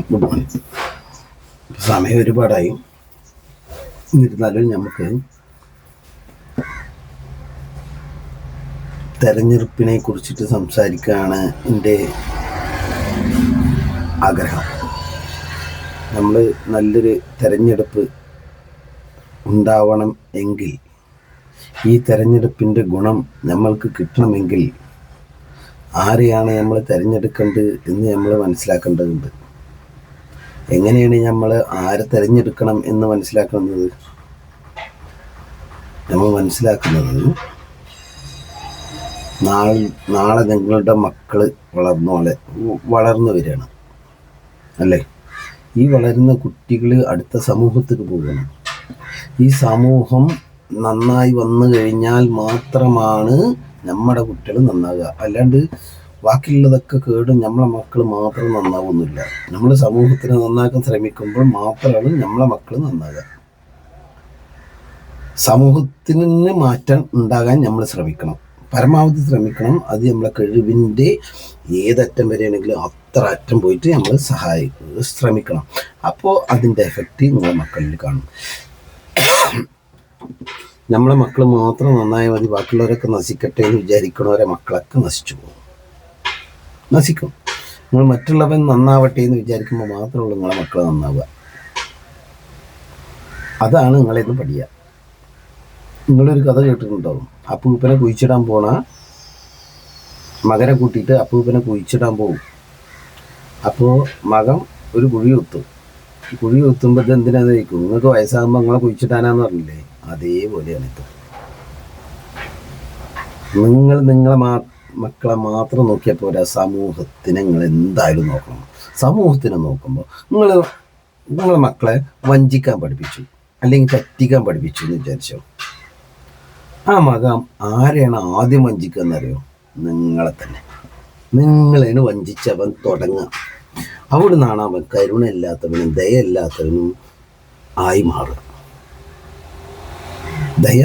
Good morning. സമയം ഒരുപാടായി. എന്നിരുന്നാലും നമുക്ക് തെരഞ്ഞെടുപ്പിനെ കുറിച്ചിട്ട് സംസാരിക്കുകയാണ് എൻ്റെ ആഗ്രഹം. നമ്മൾ നല്ലൊരു തെരഞ്ഞെടുപ്പ് ഉണ്ടാവണം എങ്കിൽ, ഈ തെരഞ്ഞെടുപ്പിൻ്റെ ഗുണം നമ്മൾക്ക് കിട്ടണമെങ്കിൽ ആരെയാണ് നമ്മൾ തിരഞ്ഞെടുക്കേണ്ടത് എന്ന് നമ്മൾ മനസ്സിലാക്കേണ്ടതുണ്ട്. എങ്ങനെയാണ് നമ്മൾ ആരെ തിരഞ്ഞെടുക്കണം എന്ന് മനസ്സിലാക്കുന്നത്? നമ്മൾ മനസ്സിലാക്കുന്നത് നാളെ നിങ്ങളുടെ മക്കൾ വളർന്നു വരികയാണ് അല്ലേ? ഈ വളരുന്ന കുട്ടികൾ അടുത്ത സമൂഹത്തിന് പോകണം. ഈ സമൂഹം നന്നായി വന്നു കഴിഞ്ഞാൽ മാത്രമാണ് നമ്മുടെ കുട്ടികൾ നന്നാകുക. അല്ലാണ്ട് ബാക്കിയുള്ളതൊക്കെ കേടും നമ്മളെ മക്കൾ മാത്രം നന്നാവുന്നില്ല. നമ്മൾ സമൂഹത്തിന് നന്നാക്കാൻ ശ്രമിക്കുമ്പോൾ മാത്രമാണ് നമ്മളെ മക്കൾ നന്നാകുക. സമൂഹത്തിന് മാറ്റം ഉണ്ടാകാൻ നമ്മൾ ശ്രമിക്കണം, പരമാവധി ശ്രമിക്കണം. അത് നമ്മളെ കഴിവിൻ്റെ ഏതറ്റം വരെയാണെങ്കിലും അത്ര അറ്റം പോയിട്ട് നമ്മൾ ശ്രമിക്കണം. അപ്പോൾ അതിൻ്റെ എഫക്റ്റ് നമ്മളെ മക്കളിൽ കാണും. നമ്മളെ മക്കൾ മാത്രം നന്നായി മതി, ബാക്കിയുള്ളവരൊക്കെ നശിക്കട്ടെ എന്ന് വിചാരിക്കണവരെ മക്കളൊക്കെ നശിക്കും. നിങ്ങൾ മറ്റുള്ളവൻ നന്നാവട്ടെ എന്ന് വിചാരിക്കുമ്പോൾ മാത്രമുള്ളൂ നിങ്ങളെ മക്കൾ നന്നാവുക. അതാണ് നിങ്ങളെന്ന് പഠിക്കുക. നിങ്ങളൊരു കഥ കേട്ടിട്ടുണ്ടാവും. അപ്പൂപ്പനെ കുഴിച്ചിടാൻ പോണ മകനെ കൂട്ടിയിട്ട് അപ്പൂപ്പനെ കുഴിച്ചിടാൻ പോകും. അപ്പോൾ മകൻ ഒരു കുഴി കുത്തുമ്പോൾ ഇത് എന്തിനാന്ന് ചോദിക്കും. നിങ്ങൾക്ക് വയസ്സാകുമ്പോൾ നിങ്ങളെ കുഴിച്ചിട്ടാനാന്ന് പറഞ്ഞില്ലേ? അതേപോലെയാണ് ഇത്. നിങ്ങളെ മക്കളെ മാത്രം നോക്കിയാൽ പോരാ, സമൂഹത്തിനെ നിങ്ങൾ എന്തായാലും നോക്കണം. സമൂഹത്തിനെ നോക്കുമ്പോൾ നിങ്ങളെ മക്കളെ വഞ്ചിക്കാൻ പഠിപ്പിച്ചു, അല്ലെങ്കിൽ പറ്റിക്കാൻ പഠിപ്പിച്ചു എന്ന് വിചാരിച്ചോ. ആ മകൻ ആരെയാണ് ആദ്യം വഞ്ചിക്കുക എന്നറിയോ? നിങ്ങളെ തന്നെ. നിങ്ങളെയാണ് വഞ്ചിച്ചവൻ തുടങ്ങുക. അവിടെ നിന്നാണ് അവൻ കരുണയില്ലാത്തവനും ദയയില്ലാത്തവനും ആയി മാറുക. ദയ,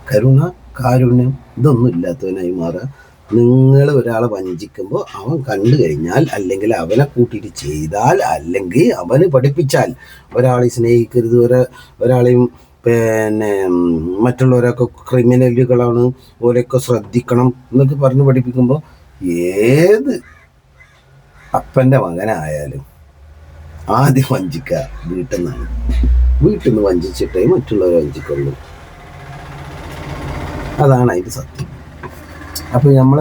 കരുണ, കാരുണ്യം ഇതൊന്നും ഇല്ലാത്തവനായി മാറുക. നിങ്ങൾ ഒരാളെ വഞ്ചിക്കുമ്പോൾ അവൻ കണ്ടു കഴിഞ്ഞാൽ, അല്ലെങ്കിൽ അവനെ കൂട്ടിയിട്ട് ചെയ്താൽ, അല്ലെങ്കിൽ അവന് പഠിപ്പിച്ചാൽ, ഒരാളെ സ്നേഹിക്കരുത്, ഒരാളെയും മറ്റുള്ളവരൊക്കെ ക്രിമിനലുകളാണ്, ഓരൊക്കെ ശ്രദ്ധിക്കണം എന്നൊക്കെ പറഞ്ഞ് പഠിപ്പിക്കുമ്പോൾ ഏത് അപ്പൻ്റെ മകനായാലും ആദ്യം വഞ്ചിക്കുക വീട്ടിൽ നിന്ന് വഞ്ചിച്ചിട്ടേ മറ്റുള്ളവരെ വഞ്ചിക്കുള്ളൂ. അതാണ് അതിൻ്റെ സത്യം. അപ്പോൾ നമ്മൾ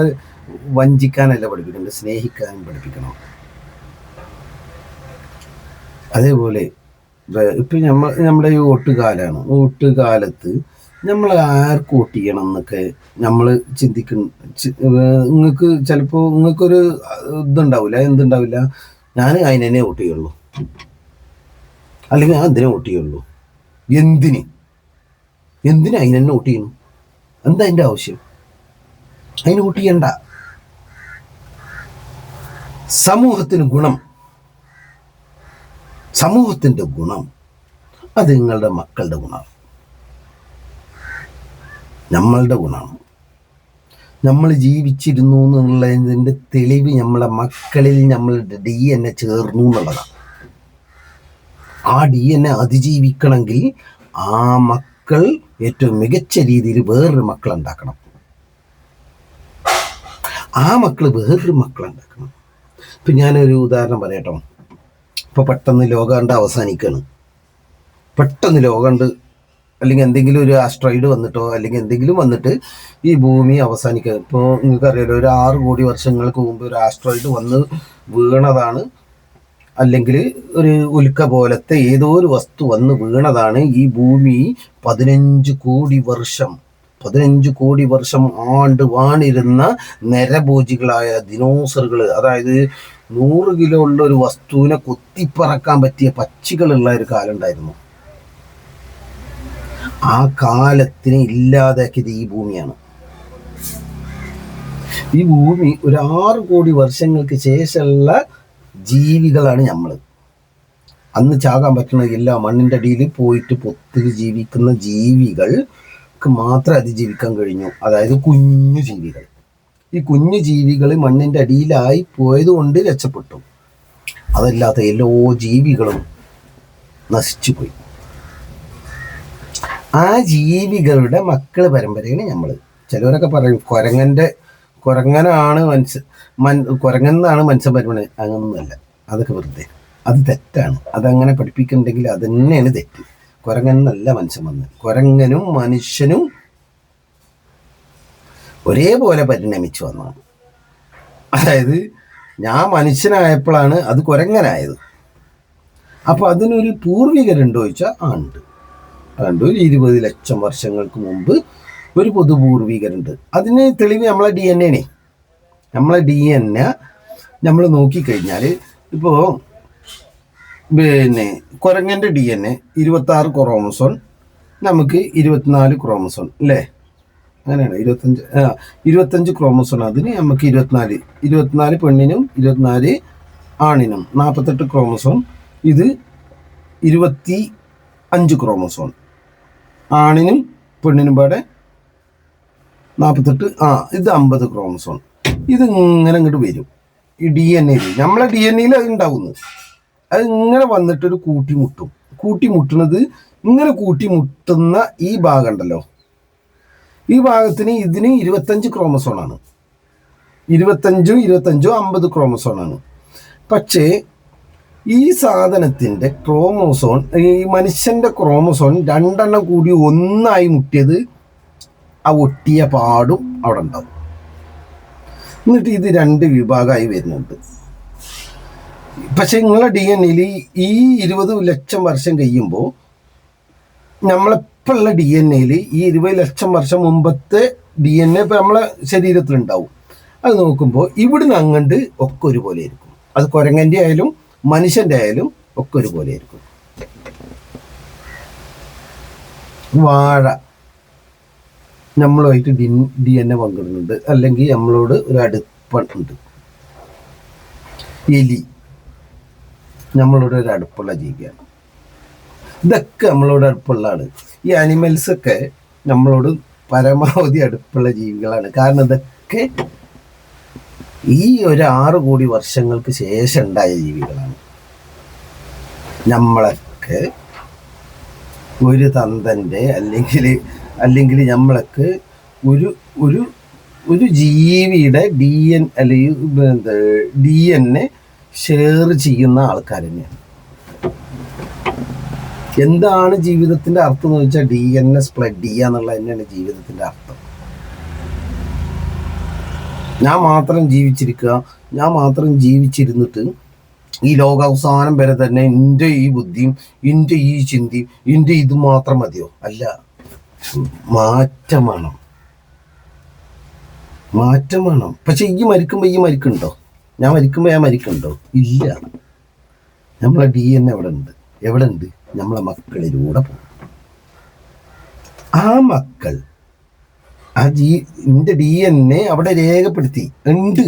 വഞ്ചിക്കാനല്ല പഠിപ്പിക്കേണ്ടത്, സ്നേഹിക്കാനും പഠിപ്പിക്കണം. അതേപോലെ ഇപ്പം നമ്മുടെ ഈ വോട്ടുകാലമാണ്. വോട്ടുകാലത്ത് നമ്മൾ ആർക്ക് വോട്ട് ചെയ്യണം എന്നൊക്കെ നമ്മൾ ചിന്തിക്കണം. നിങ്ങൾക്ക് ചിലപ്പോൾ നിങ്ങൾക്കൊരു എന്തുണ്ടാവില്ല, ഞാൻ അതിനെ വോട്ട് ചെയ്യുള്ളൂ, അല്ലെങ്കിൽ ഞാൻ എന്തിനെ വോട്ട് ചെയ്യുള്ളൂ. എന്തിന് അതിനെ വോട്ട് ചെയ്യണം? എന്താ അതിൻ്റെ ആവശ്യം? അതിന് വോട്ട് ചെയ്യണ്ട. സമൂഹത്തിൻ്റെ ഗുണം അത് നിങ്ങളുടെ മക്കളുടെ ഗുണമാണ്, നമ്മളുടെ ഗുണമാണ്. നമ്മൾ ജീവിച്ചിരുന്നു എന്നുള്ളതിൻ്റെ തെളിവ് നമ്മളെ മക്കളിൽ നമ്മളുടെ DNA ചേർന്നു എന്നുള്ളതാണ്. ആ DNA അതിജീവിക്കണമെങ്കിൽ ആ മക്കൾ ഏറ്റവും മികച്ച രീതിയിൽ വേറൊരു മക്കളുണ്ടാക്കണം. ഇപ്പം ഞാനൊരു ഉദാഹരണം പറയട്ടോ. ഇപ്പോൾ പെട്ടെന്ന് ലോകം അവസാനിക്കുകയാണ്. അല്ലെങ്കിൽ എന്തെങ്കിലും ഒരു ആസ്ട്രോയിഡ് വന്നിട്ടോ, അല്ലെങ്കിൽ എന്തെങ്കിലും വന്നിട്ട് ഈ ഭൂമി അവസാനിക്കുക. ഇപ്പോൾ നിങ്ങൾക്കറിയാലോ, ഒരു 6 കോടി വർഷങ്ങൾക്ക് മുമ്പ് ഒരു ആസ്ട്രോയിഡ് വന്ന് വീണതാണ്, അല്ലെങ്കിൽ ഒരു ഉൽക്ക പോലത്തെ ഏതോ ഒരു വസ്തു വന്ന് വീണതാണ് ഈ ഭൂമി 15 കോടി വർഷം വാണിരുന്ന നരഭോജികളായ ദിനോസറുകൾ, അതായത് 100 കിലോ ഉള്ള ഒരു വസ്തുവിനെ കൊത്തിപ്പറക്കാൻ പറ്റിയ പക്ഷികളുള്ള ഒരു കാലം ഉണ്ടായിരുന്നു. ആ കാലത്തിനെ ഇല്ലാതാക്കിയത് ഈ ഭൂമിയാണ്. ഈ ഭൂമി ഒരു 6 കോടി വർഷങ്ങൾക്ക് ശേഷമുള്ള ജീവികളാണ് നമ്മൾ. അന്ന് ചാകാൻ പറ്റണമെങ്കിൽ മണ്ണിൻ്റെ അടിയിൽ പോയിട്ട് പൊത്തിൽ ജീവിക്കുന്ന ജീവികൾക്ക് മാത്രമേ അതിജീവിക്കാൻ കഴിഞ്ഞു. അതായത് കുഞ്ഞു ജീവികൾ. ഈ കുഞ്ഞു ജീവികൾ മണ്ണിൻ്റെ അടിയിലായി പോയത് കൊണ്ട് രക്ഷപ്പെട്ടു. അതല്ലാത്ത എല്ലാ ജീവികളും നശിച്ചു പോയി. ആ ജീവികളുടെ മക്കൾ പരമ്പരയാണ് നമ്മൾ. ചിലവരൊക്കെ പറയും കുരങ്ങനാണ് കുരങ്ങെന്നാണ് മനുഷ്യൻ പരമ്പര. അങ്ങനൊന്നുമല്ല, അതൊക്കെ വെറുതെ, അത് തെറ്റാണ്. അതങ്ങനെ പഠിപ്പിക്കുന്നുണ്ടെങ്കിൽ അത് തന്നെയാണ് തെറ്റ്. കുരങ്ങനല്ല മനുഷ്യൻ വന്ന്. കുരങ്ങനും മനുഷ്യനും ഒരേപോലെ പരിണമിച്ചു വന്നതാണ്. അതായത് ഞാൻ മനുഷ്യനായപ്പോഴാണ് അത് കുരങ്ങനായത്. അപ്പോൾ അതിനൊരു പൂർവികരുണ്ടോ ചോദിച്ചാൽ ഉണ്ട്. ഒരു 20 ലക്ഷം വർഷങ്ങൾക്ക് മുമ്പ് ഒരു പൊതുപൂർവികരുണ്ട്. അതിന് തെളിവ് നമ്മളെ DNA. നമ്മളെ DNA നമ്മൾ നോക്കിക്കഴിഞ്ഞാൽ ഇപ്പോൾ കുരങ്ങൻ്റെ DNA 26 ക്രോമസോൺ, നമുക്ക് 24 ക്രോമസോൺ അല്ലേ? അങ്ങനെയാണ്. 25 ക്രോമസോൺ. അതിന് നമുക്ക് 24 പെണ്ണിനും 24 ആണിനും. 48 ക്രോമസോൺ. ഇത് 25 ക്രോമസോൺ. ആണിനും പെണ്ണിനും പാടെ 48. ഇത് 50 ക്രോമസോൺ. ഇത് ഇങ്ങനെ ഇങ്ങോട്ട് വരും ഈ DNA. നമ്മളെ DNA അത് ഉണ്ടാവുന്നത്. അത് ഇങ്ങനെ വന്നിട്ടൊരു കൂട്ടിമുട്ടുന്നത് ഇങ്ങനെ കൂട്ടിമുട്ടുന്ന ഈ ഭാഗം ഉണ്ടല്ലോ, ഈ ഭാഗത്തിന് ഇതിന് 25 ക്രോമസോണാണ്. 25 50 ക്രോമസോണാണ്. പക്ഷേ ഈ സാധനത്തിൻ്റെ ക്രോമോസോൺ, ഈ മനുഷ്യൻ്റെ ക്രോമോസോൺ 2 കൂടി ഒന്നായി മുട്ടിയത് ആ ഒട്ടിയ പാടും അവിടെ ഉണ്ടാവും. എന്നിട്ട് ഇത് 2 വിഭാഗമായി വരുന്നുണ്ട്. പക്ഷെ നിങ്ങളെ DNA ഈ 20 ലക്ഷം വർഷം കഴിയുമ്പോൾ നമ്മളിപ്പോൾ ഉള്ള DNA ഈ 20 ലക്ഷം വർഷം മുമ്പത്തെ DNA ഇപ്പം നമ്മളെ ശരീരത്തിലുണ്ടാവും. അത് നോക്കുമ്പോൾ ഇവിടുന്ന് അങ്ങണ്ട് ഒക്കെ ഒരുപോലെ ആയിരിക്കും. അത് കുരങ്ങൻ്റെ ആയാലും മനുഷ്യൻ്റെ ആയാലും ഒക്കെ ഒരുപോലെ ആയിരിക്കും. വാഴ നമ്മളുമായിട്ട് DNA പങ്കിടുന്നുണ്ട്, അല്ലെങ്കിൽ നമ്മളോട് ഒരു അടുപ്പുണ്ട്. എലി നമ്മളോട് ഒരു അടുപ്പുള്ള ജീവിയാണ്. ഇതൊക്കെ നമ്മളോട് അടുപ്പുള്ളതാണ്. ഈ ആനിമൽസൊക്കെ നമ്മളോട് പരമാവധി അടുപ്പുള്ള ജീവികളാണ്. കാരണം ഇതൊക്കെ ഈ ഒരു 6 കോടി വർഷങ്ങൾക്ക് ശേഷം ഉണ്ടായ ജീവികളാണ്. നമ്മളൊക്കെ ഒരു തന്തൻ്റെ അല്ലെങ്കിൽ നമ്മളൊക്കെ ഒരു ജീവിയുടെ DNA ഷെയർ ചെയ്യുന്ന ആൾക്കാർ തന്നെയാണ്. എന്താണ് ജീവിതത്തിൻ്റെ അർത്ഥം എന്ന് വെച്ചാൽ DNA സ്പ്രെഡ് ചെയ്യുക എന്നുള്ളത് തന്നെയാണ് ജീവിതത്തിൻ്റെ അർത്ഥം. ഞാൻ മാത്രം ജീവിച്ചിരിക്കുക, ഞാൻ മാത്രം ജീവിച്ചിരുന്നിട്ട് ഈ ലോകാവസാനം വരെ തന്നെ എൻ്റെ ഈ ബുദ്ധിയും എൻ്റെ ഈ ചിന്തയും എൻ്റെ ഇത് മാത്രം മതിയോ? അല്ല, മാറ്റം വേണം. പക്ഷെ ഈ മരിക്കുന്നുണ്ടോ? ഞാൻ മരിക്കുന്നുണ്ടോ? ഇല്ല. നമ്മളെ DNA എവിടെ ഉണ്ട്? നമ്മളെ മക്കളിലൂടെ പോകും. ആ മക്കൾ എൻ്റെ DNA അവിടെ രേഖപ്പെടുത്തി ഉണ്ട്.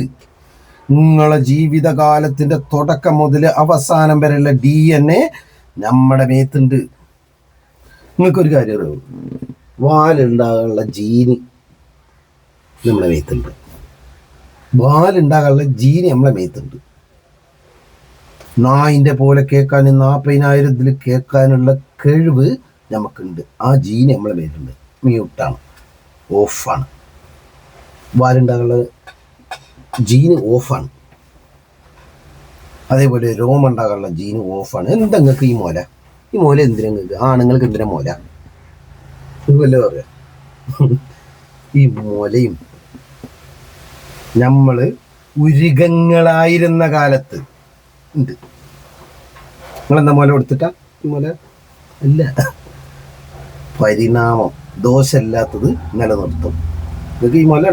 നിങ്ങളെ ജീവിതകാലത്തിൻ്റെ തുടക്കം മുതൽ അവസാനം വരെയുള്ള DNA നമ്മുടെ മേത്തുണ്ട്. നിങ്ങൾക്കൊരു കാര്യം അറിയോ? വാലുണ്ടാകാനുള്ള ജീന് നമ്മളെ മേത്തുണ്ട്. വാലുണ്ടാകാനുള്ള ജീന് നമ്മളെ മേത്തുണ്ട്. നായിൻ്റെ പോലെ കേൾക്കാൻ 40,000 കേൾക്കാനുള്ള കഴിവ് നമുക്കുണ്ട്. ആ ജീന് നമ്മളെ മേത്തുണ്ട്. മ്യൂട്ടാണ്, ഓഫാണ്. വാലുണ്ടാകാനുള്ള ജീന് ഓഫാണ്. അതേപോലെ രോമം ഉണ്ടാകാനുള്ള ജീന് ഓഫാണ്. എന്താ നിങ്ങൾക്ക് ഈ മോല എന്തിനാ നിങ്ങൾക്ക്? ആണുങ്ങൾക്ക് എന്തിനാ മോല? ഇതുപോലെ പറയാം. ഈ മോലയും നമ്മൾ ഉരുകങ്ങളായിരുന്ന കാലത്ത് ഉണ്ട്. നിങ്ങളെന്താ മോല കൊടുത്തിട്ടാ? ഈ മോല അല്ല, പരിണാമം ദോഷമില്ലാത്തത് നിലനിർത്തും. നിങ്ങൾക്ക് ഈ മോല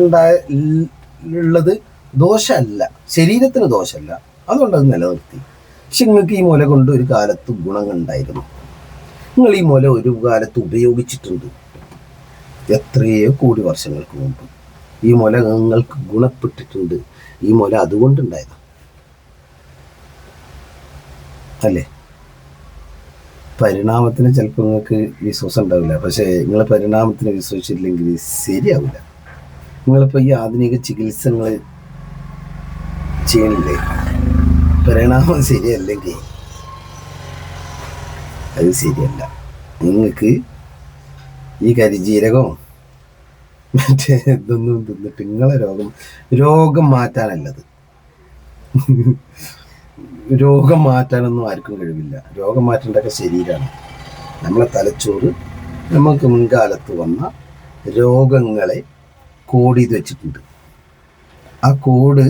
ഉള്ളത് ദോഷമല്ല, ശരീരത്തിന് ദോഷമല്ല, അതുകൊണ്ടത് നിലനിർത്തി. പക്ഷെ നിങ്ങൾക്ക് ഈ മുല കൊണ്ട് ഒരു കാലത്ത് ഗുണങ്ങളുണ്ടായിരുന്നു. നിങ്ങൾ ഈ മുല ഒരു കാലത്ത് ഉപയോഗിച്ചിട്ടുണ്ട്. എത്രയോ കോടി വർഷങ്ങൾക്ക് മുമ്പ് ഈ മുല നിങ്ങൾക്ക് ഗുണപ്പെട്ടിട്ടുണ്ട്. ഈ മുല അതുകൊണ്ടുണ്ടായതാണ് അല്ലേ? പരിണാമത്തിന് ചിലപ്പോൾ നിങ്ങൾക്ക് വിശ്വാസം ഉണ്ടാവില്ല. പക്ഷേ നിങ്ങൾ പരിണാമത്തിന് വിശ്വസിച്ചില്ലെങ്കിൽ ശരിയാവില്ല. നിങ്ങളിപ്പോൾ ഈ ആധുനിക ചികിത്സകൾ ചെയ്യണില്ലേ, പരിണാമം ശരിയല്ലെങ്കിൽ അത് ശരിയല്ല. നിങ്ങൾക്ക് ഈ കരിജീരകവും മറ്റേ ഇതൊന്നും തിന്നിട്ട് നിങ്ങളെ രോഗം മാറ്റാനല്ലത്. രോഗം മാറ്റാനൊന്നും ആർക്കും കഴിവില്ല. രോഗം മാറ്റേണ്ടതൊക്കെ ശരീരമാണ്. നമ്മളെ തലച്ചോറ് നമുക്ക് മുൻകാലത്ത് വന്ന രോഗങ്ങളെ കോഡ് ചെയ്ത് വെച്ചിട്ടുണ്ട്. ആ കോഡ്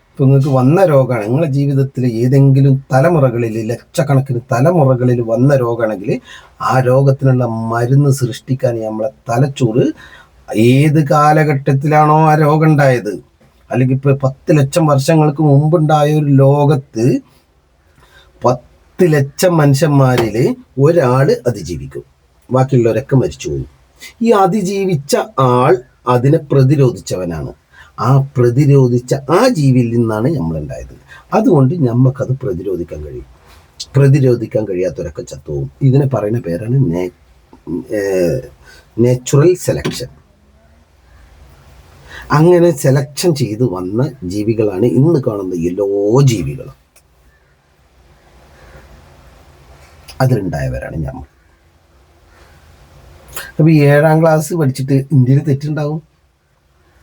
ഇപ്പം നിങ്ങൾക്ക് വന്ന രോഗമാണ്, നിങ്ങളുടെ ജീവിതത്തിൽ ഏതെങ്കിലും തലമുറകളിൽ, ലക്ഷക്കണക്കിന് തലമുറകളിൽ വന്ന രോഗമാണെങ്കിൽ ആ രോഗത്തിനുള്ള മരുന്ന് സൃഷ്ടിക്കാൻ നമ്മളെ തലച്ചോറ് ഏത് കാലഘട്ടത്തിലാണോ ആ രോഗം ഉണ്ടായത്, അല്ലെങ്കിൽ ഇപ്പോൾ 10 ലക്ഷം വർഷങ്ങൾക്ക് മുമ്പുണ്ടായ ഒരു ലോകത്ത് 10 ലക്ഷം മനുഷ്യന്മാരിൽ ഒരാൾ അതിജീവിക്കും, ബാക്കിയുള്ളവരൊക്കെ മരിച്ചു പോകും. ഈ അതിജീവിച്ച ആൾ അതിനെ പ്രതിരോധിച്ചവനാണ്. ആ പ്രതിരോധിച്ച ആ ജീവിയിൽ നിന്നാണ് നമ്മളുണ്ടായത്. അതുകൊണ്ട് നമുക്കത് പ്രതിരോധിക്കാൻ കഴിയും. പ്രതിരോധിക്കാൻ കഴിയാത്തവരൊക്കെ ചത്തുപോകും. ഇതിനെ പറയുന്ന പേരാണ് നാച്ചുറൽ സെലക്ഷൻ. അങ്ങനെ സെലക്ഷൻ ചെയ്ത് വന്ന ജീവികളാണ് ഇന്ന് കാണുന്ന എല്ലാ ജീവികളും. അതിലുണ്ടായവരാണ് നമ്മൾ. അപ്പോൾ 7ാം ക്ലാസ് പഠിച്ചിട്ട് ഇന്ത്യയിൽ തെറ്റുണ്ടാവും.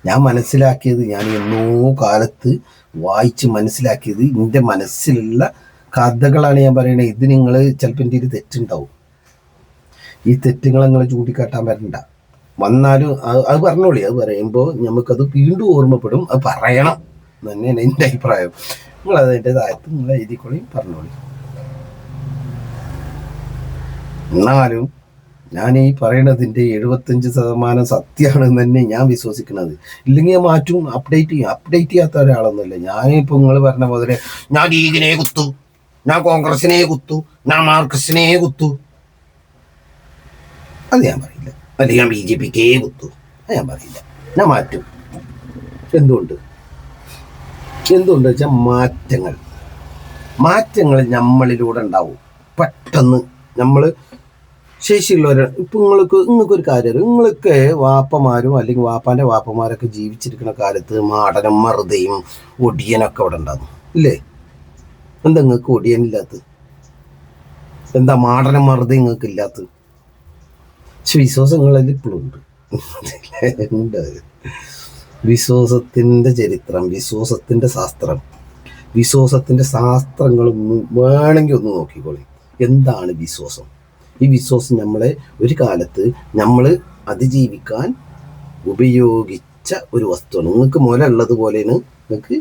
ഞാൻ മനസ്സിലാക്കിയത്, ഞാൻ എന്നോ കാലത്ത് വായിച്ച് മനസ്സിലാക്കിയത്, എൻ്റെ മനസ്സിലുള്ള കഥകളാണ് ഞാൻ പറയണത്. ഇത് നിങ്ങൾ ചിലപ്പോൾ ഇന്ത്യയിൽ തെറ്റുണ്ടാവും. ഈ തെറ്റുകൾ നിങ്ങൾ ചൂണ്ടിക്കാട്ടാൻ വരണ്ട. വന്നാലും അത് പറഞ്ഞോളി. അത് പറയുമ്പോൾ നമുക്കത് വീണ്ടും ഓർമ്മപ്പെടും. അത് പറയണം തന്നെയാണ് എൻ്റെ അഭിപ്രായം. നിങ്ങളത് അതിൻ്റെ താഴത്ത് നിങ്ങൾ എഴുതിക്കൊള്ളി, പറഞ്ഞോളി. എന്നാലും ഞാൻ ഈ പറയണതിൻ്റെ 75% സത്യമാണെന്ന് തന്നെ ഞാൻ വിശ്വസിക്കുന്നത്. ഇല്ലെങ്കിൽ ഞാൻ മാറ്റും, അപ്ഡേറ്റ് ചെയ്യാത്ത ഒരാളൊന്നുമല്ല. ഞാനിപ്പോൾ നിങ്ങൾ പറഞ്ഞ പോലെ ഞാൻ ലീഗിനെ കുത്തു, ഞാൻ കോൺഗ്രസിനെ കുത്തു, ഞാൻ മാർക്സിനെ കുത്തു, അത് ഞാൻ പറയില്ല. അല്ലെങ്കിൽ ഞാൻ BJPക്കേ കുത്തു, അത് ഞാൻ പറയില്ല. ഞാൻ മാറ്റും. എന്തുകൊണ്ട് വെച്ചാൽ മാറ്റങ്ങൾ നമ്മളിലൂടെ ഉണ്ടാവും. പെട്ടെന്ന് നമ്മൾ ശേഷിയുള്ളവരാണ്. ഇപ്പം നിങ്ങൾക്കൊരു കാര്യം, നിങ്ങൾക്ക് വാപ്പമാരും അല്ലെങ്കിൽ വാപ്പാൻ്റെ വാപ്പമാരൊക്കെ ജീവിച്ചിരിക്കുന്ന കാലത്ത് മാടനും മറുതയും ഒടിയനൊക്കെ അവിടെ ഉണ്ടാകും ഇല്ലേ? എന്താ നിങ്ങൾക്ക് ഒടിയനില്ലാത്തത്? എന്താ മാടനും മറുതയും നിങ്ങൾക്ക് ഇല്ലാത്തത്? പക്ഷെ വിശ്വാസങ്ങളിൽ ഇപ്പോഴും ഉണ്ട്. വിശ്വാസത്തിൻ്റെ ചരിത്രം, വിശ്വാസത്തിൻ്റെ ശാസ്ത്രങ്ങളൊന്നും വേണമെങ്കിൽ ഒന്ന് നോക്കിക്കോളി. എന്താണ് വിശ്വാസം? ഈ വിശ്വാസം നമ്മളെ ഒരു കാലത്ത് നമ്മൾ അതിജീവിക്കാൻ ഉപയോഗിച്ച ഒരു വസ്തുവാണ്. നിങ്ങൾക്ക് മുല ഉള്ളതുപോലെയാണ് നിങ്ങൾക്ക്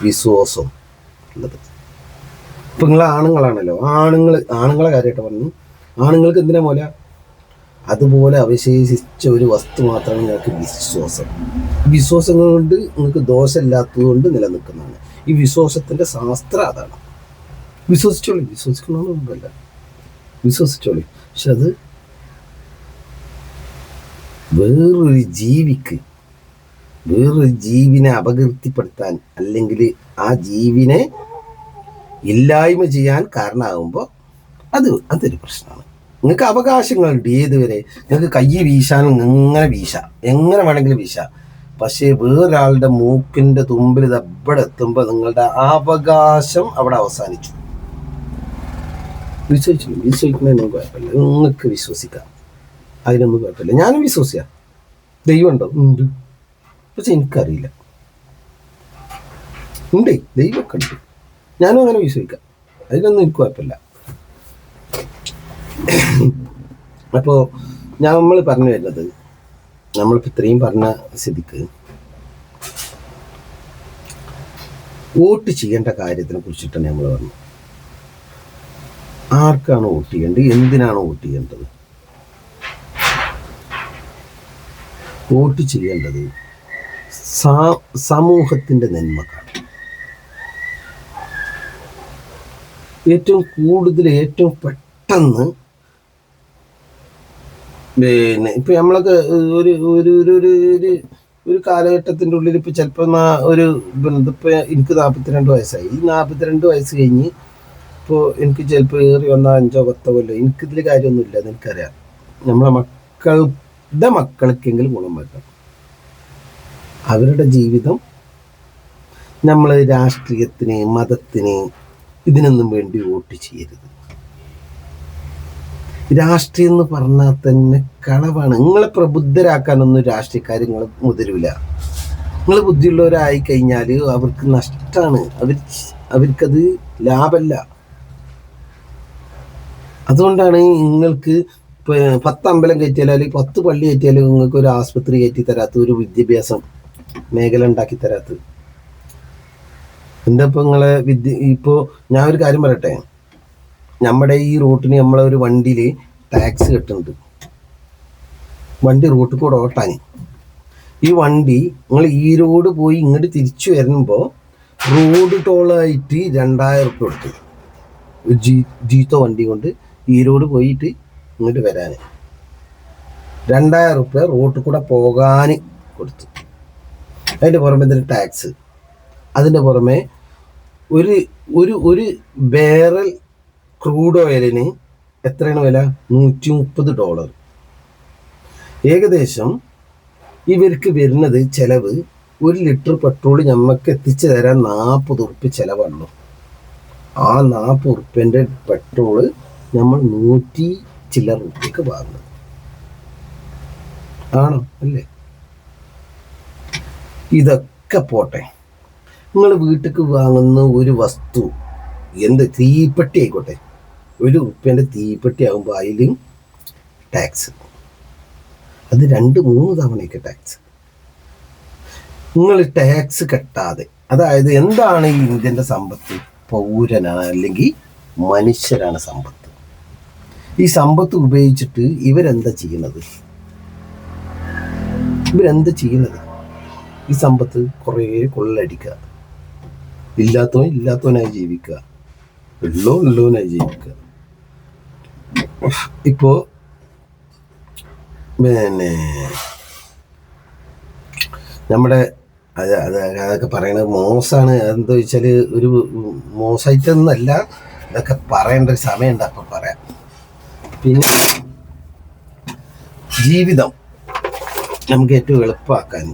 വിശ്വാസം ഉള്ളത്. ഇപ്പം നിങ്ങൾ ആണുങ്ങളാണല്ലോ, ആണുങ്ങളെ കാര്യമായിട്ട് പറഞ്ഞു. ആണുങ്ങൾക്ക് എന്തിനാ മുല? അതുപോലെ അവശേഷിച്ച ഒരു വസ്തു മാത്രമാണ് നിങ്ങൾക്ക് വിശ്വാസം കൊണ്ട് നിങ്ങൾക്ക് ദോഷമില്ലാത്തത് കൊണ്ട് നിലനിൽക്കുന്നതാണ്. ഈ വിശ്വാസത്തിൻ്റെ ശാസ്ത്രം അതാണ്. വിശ്വസിക്കണമെന്നല്ല, വിശ്വസിച്ചോളി. പക്ഷെ അത് വേറൊരു ജീവിനെ അപകീർത്തിപ്പെടുത്താൻ അല്ലെങ്കിൽ ആ ജീവിനെ ഇല്ലായ്മ ചെയ്യാൻ കാരണമാകുമ്പോൾ അതൊരു പ്രശ്നമാണ്. നിങ്ങൾക്ക് അവകാശങ്ങളുണ്ട്. ഏതുവരെ നിങ്ങൾക്ക് കൈ വീശാനും എങ്ങനെ വേണമെങ്കിലും വീശാം. പക്ഷേ വേറൊരാളുടെ മൂക്കിൻ്റെ തുമ്പിൽ എവിടെ എത്തുമ്പോൾ നിങ്ങളുടെ അവകാശം അവിടെ അവസാനിച്ചു. വിശ്വസിക്കുന്നതിനൊന്നും കുഴപ്പമില്ല. നിങ്ങൾക്ക് വിശ്വസിക്കാം, അതിനൊന്നും കുഴപ്പമില്ല. ഞാനും വിശ്വസിക്കാം. ദൈവം ഉണ്ടോ? ഉണ്ട്. പക്ഷെ എനിക്കറിയില്ല. ഉണ്ട്, ദൈവമൊക്കെ ഉണ്ട്. ഞാനും അങ്ങനെ വിശ്വസിക്കാം, അതിനൊന്നും എനിക്ക് കുഴപ്പമില്ല. അപ്പോൾ നമ്മൾ പറഞ്ഞു വരുന്നത്, നമ്മളിപ്പോൾ ഇത്രയും പറഞ്ഞ സ്ഥിതിക്ക് വോട്ട് ചെയ്യേണ്ട കാര്യത്തിനെ കുറിച്ചിട്ടാണ് നമ്മൾ പറഞ്ഞു. ആർക്കാണ് വോട്ട് ചെയ്യേണ്ടത്? എന്തിനാണ് വോട്ട് ചെയ്യേണ്ടത്? വോട്ട് ചെയ്യേണ്ടത് സമൂഹത്തിൻ്റെ നന്മക്കാണ്. ഏറ്റവും പെട്ടെന്ന് പിന്നെ ഇപ്പം നമ്മളൊക്കെ ഒരു കാലഘട്ടത്തിൻ്റെ ഉള്ളിൽ ഇപ്പം ചിലപ്പോൾ ഇതിപ്പോൾ എനിക്ക് 42 വയസ്സായി. ഈ 42 വയസ്സ് കഴിഞ്ഞ് ഇപ്പോൾ എനിക്ക് ചിലപ്പോൾ ഏറി വന്നാൽ 5 10 കൊല്ലം എനിക്കിതിൽ കാര്യമൊന്നുമില്ല എന്ന് എനിക്കറിയാം. നമ്മളെ മക്കളുടെ മക്കൾക്കെങ്കിലും ഗുണം വെക്കണം. അവരുടെ ജീവിതം നമ്മൾ രാഷ്ട്രീയത്തിന്, മതത്തിന്, ഇതിനൊന്നും വേണ്ടി വോട്ട് ചെയ്യരുത്. രാഷ്ട്രീയം എന്ന് പറഞ്ഞാൽ തന്നെ കളവാണ്. നിങ്ങളെ പ്രബുദ്ധരാക്കാനൊന്നും രാഷ്ട്രീയക്കാർ നിങ്ങൾ മുതിരില്ല. നിങ്ങൾ ബുദ്ധിയുള്ളവരായി കഴിഞ്ഞാൽ അവർക്ക് നഷ്ടമാണ്, അവർക്കത് ലാഭമല്ല. അതുകൊണ്ടാണ് നിങ്ങൾക്ക് 10 അമ്പലം കയറ്റിയാലും അല്ലെങ്കിൽ 10 പള്ളി കയറ്റിയാലും നിങ്ങൾക്ക് ഒരു ആസ്പത്രി കയറ്റി തരാത്ത, ഒരു വിദ്യാഭ്യാസം മേഖല ഉണ്ടാക്കി തരാത്തത്. എന്താ ഇപ്പോൾ നിങ്ങളെ ഇപ്പോൾ ഞാൻ ഒരു കാര്യം പറയട്ടെ, നമ്മുടെ ഈ റൂട്ടിന് നമ്മളെ ഒരു വണ്ടിയിൽ ടാക്സ് കെട്ടുന്നുണ്ട്. വണ്ടി റൂട്ടിൽ കൂടെ ഓട്ടാൻ ഈ വണ്ടി നിങ്ങൾ ഈരോട് പോയി ഇങ്ങോട്ട് തിരിച്ചു വരുമ്പോൾ റോഡ് ടോളായിട്ട് 2000 ഉറുപ്പിക കൊടുത്തു. ജീത്തോ വണ്ടി കൊണ്ട് ഈരോട് പോയിട്ട് ഇങ്ങോട്ട് വരാൻ 2000 ഉറുപ്പിക റോട്ടിൽ കൂടെ പോകാൻ കൊടുത്തു. അതിൻ്റെ പുറമെ ഇതിന് ടാക്സ്, അതിൻ്റെ പുറമെ ഒരു ഒരു ഒരു ബാരൽ ക്രൂഡ് ഓയിലിന് എത്രയാണ് വില? $130. ഏകദേശം ഇവർക്ക് വരുന്നത് ചിലവ്, 1 ലിറ്റർ പെട്രോൾ നമുക്ക് എത്തിച്ചു തരാൻ 40 ഉറുപ്പിക ചിലവുള്ളൂ. ആ 40 ഉറുപ്പ്യൻ്റെ പെട്രോള് നമ്മൾ 100 ചില്ലറ ഉറുപ്പിക്ക് വാങ്ങുന്നത് ആണോ? അല്ലേ? ഇതൊക്കെ പോട്ടെ, നിങ്ങൾ വീട്ടിലേക്ക് വാങ്ങുന്ന ഒരു വസ്തു, എന്ത് തീപ്പെട്ടി ആയിക്കോട്ടെ, 1 ഉറുപ്പ്യൻ്റെ തീപ്പെട്ടി ആകുമ്പോൾ അതിലും ടാക്സ്, അത് 2-3 തവണയൊക്കെ ടാക്സ്. നിങ്ങൾ ടാക്സ് കെട്ടാതെ, അതായത് എന്താണ് ഈ ഇന്ത്യൻ്റെ സമ്പത്ത്? പൗരനാണ് അല്ലെങ്കിൽ മനുഷ്യരാണ് സമ്പത്ത്. ഈ സമ്പത്ത് ഉപയോഗിച്ചിട്ട് ഇവരെന്താ ചെയ്യുന്നത്? ഈ സമ്പത്ത് കുറേ കൊള്ളടിക്കുക, ഇല്ലാത്തവനായി ജീവിക്കുക, ഉള്ളവനായി ജീവിക്കുക. ഇപ്പോൾ പിന്നെ നമ്മുടെ അതൊക്കെ പറയണത് മോശമാണ്. അതെന്താ വെച്ചാൽ ഒരു മോശമായിട്ടൊന്നല്ല, ഇതൊക്കെ പറയേണ്ട ഒരു സമയമുണ്ട്, അപ്പം പറയാം. പിന്നെ ജീവിതം നമുക്ക് ഏറ്റവും എളുപ്പമാക്കാൻ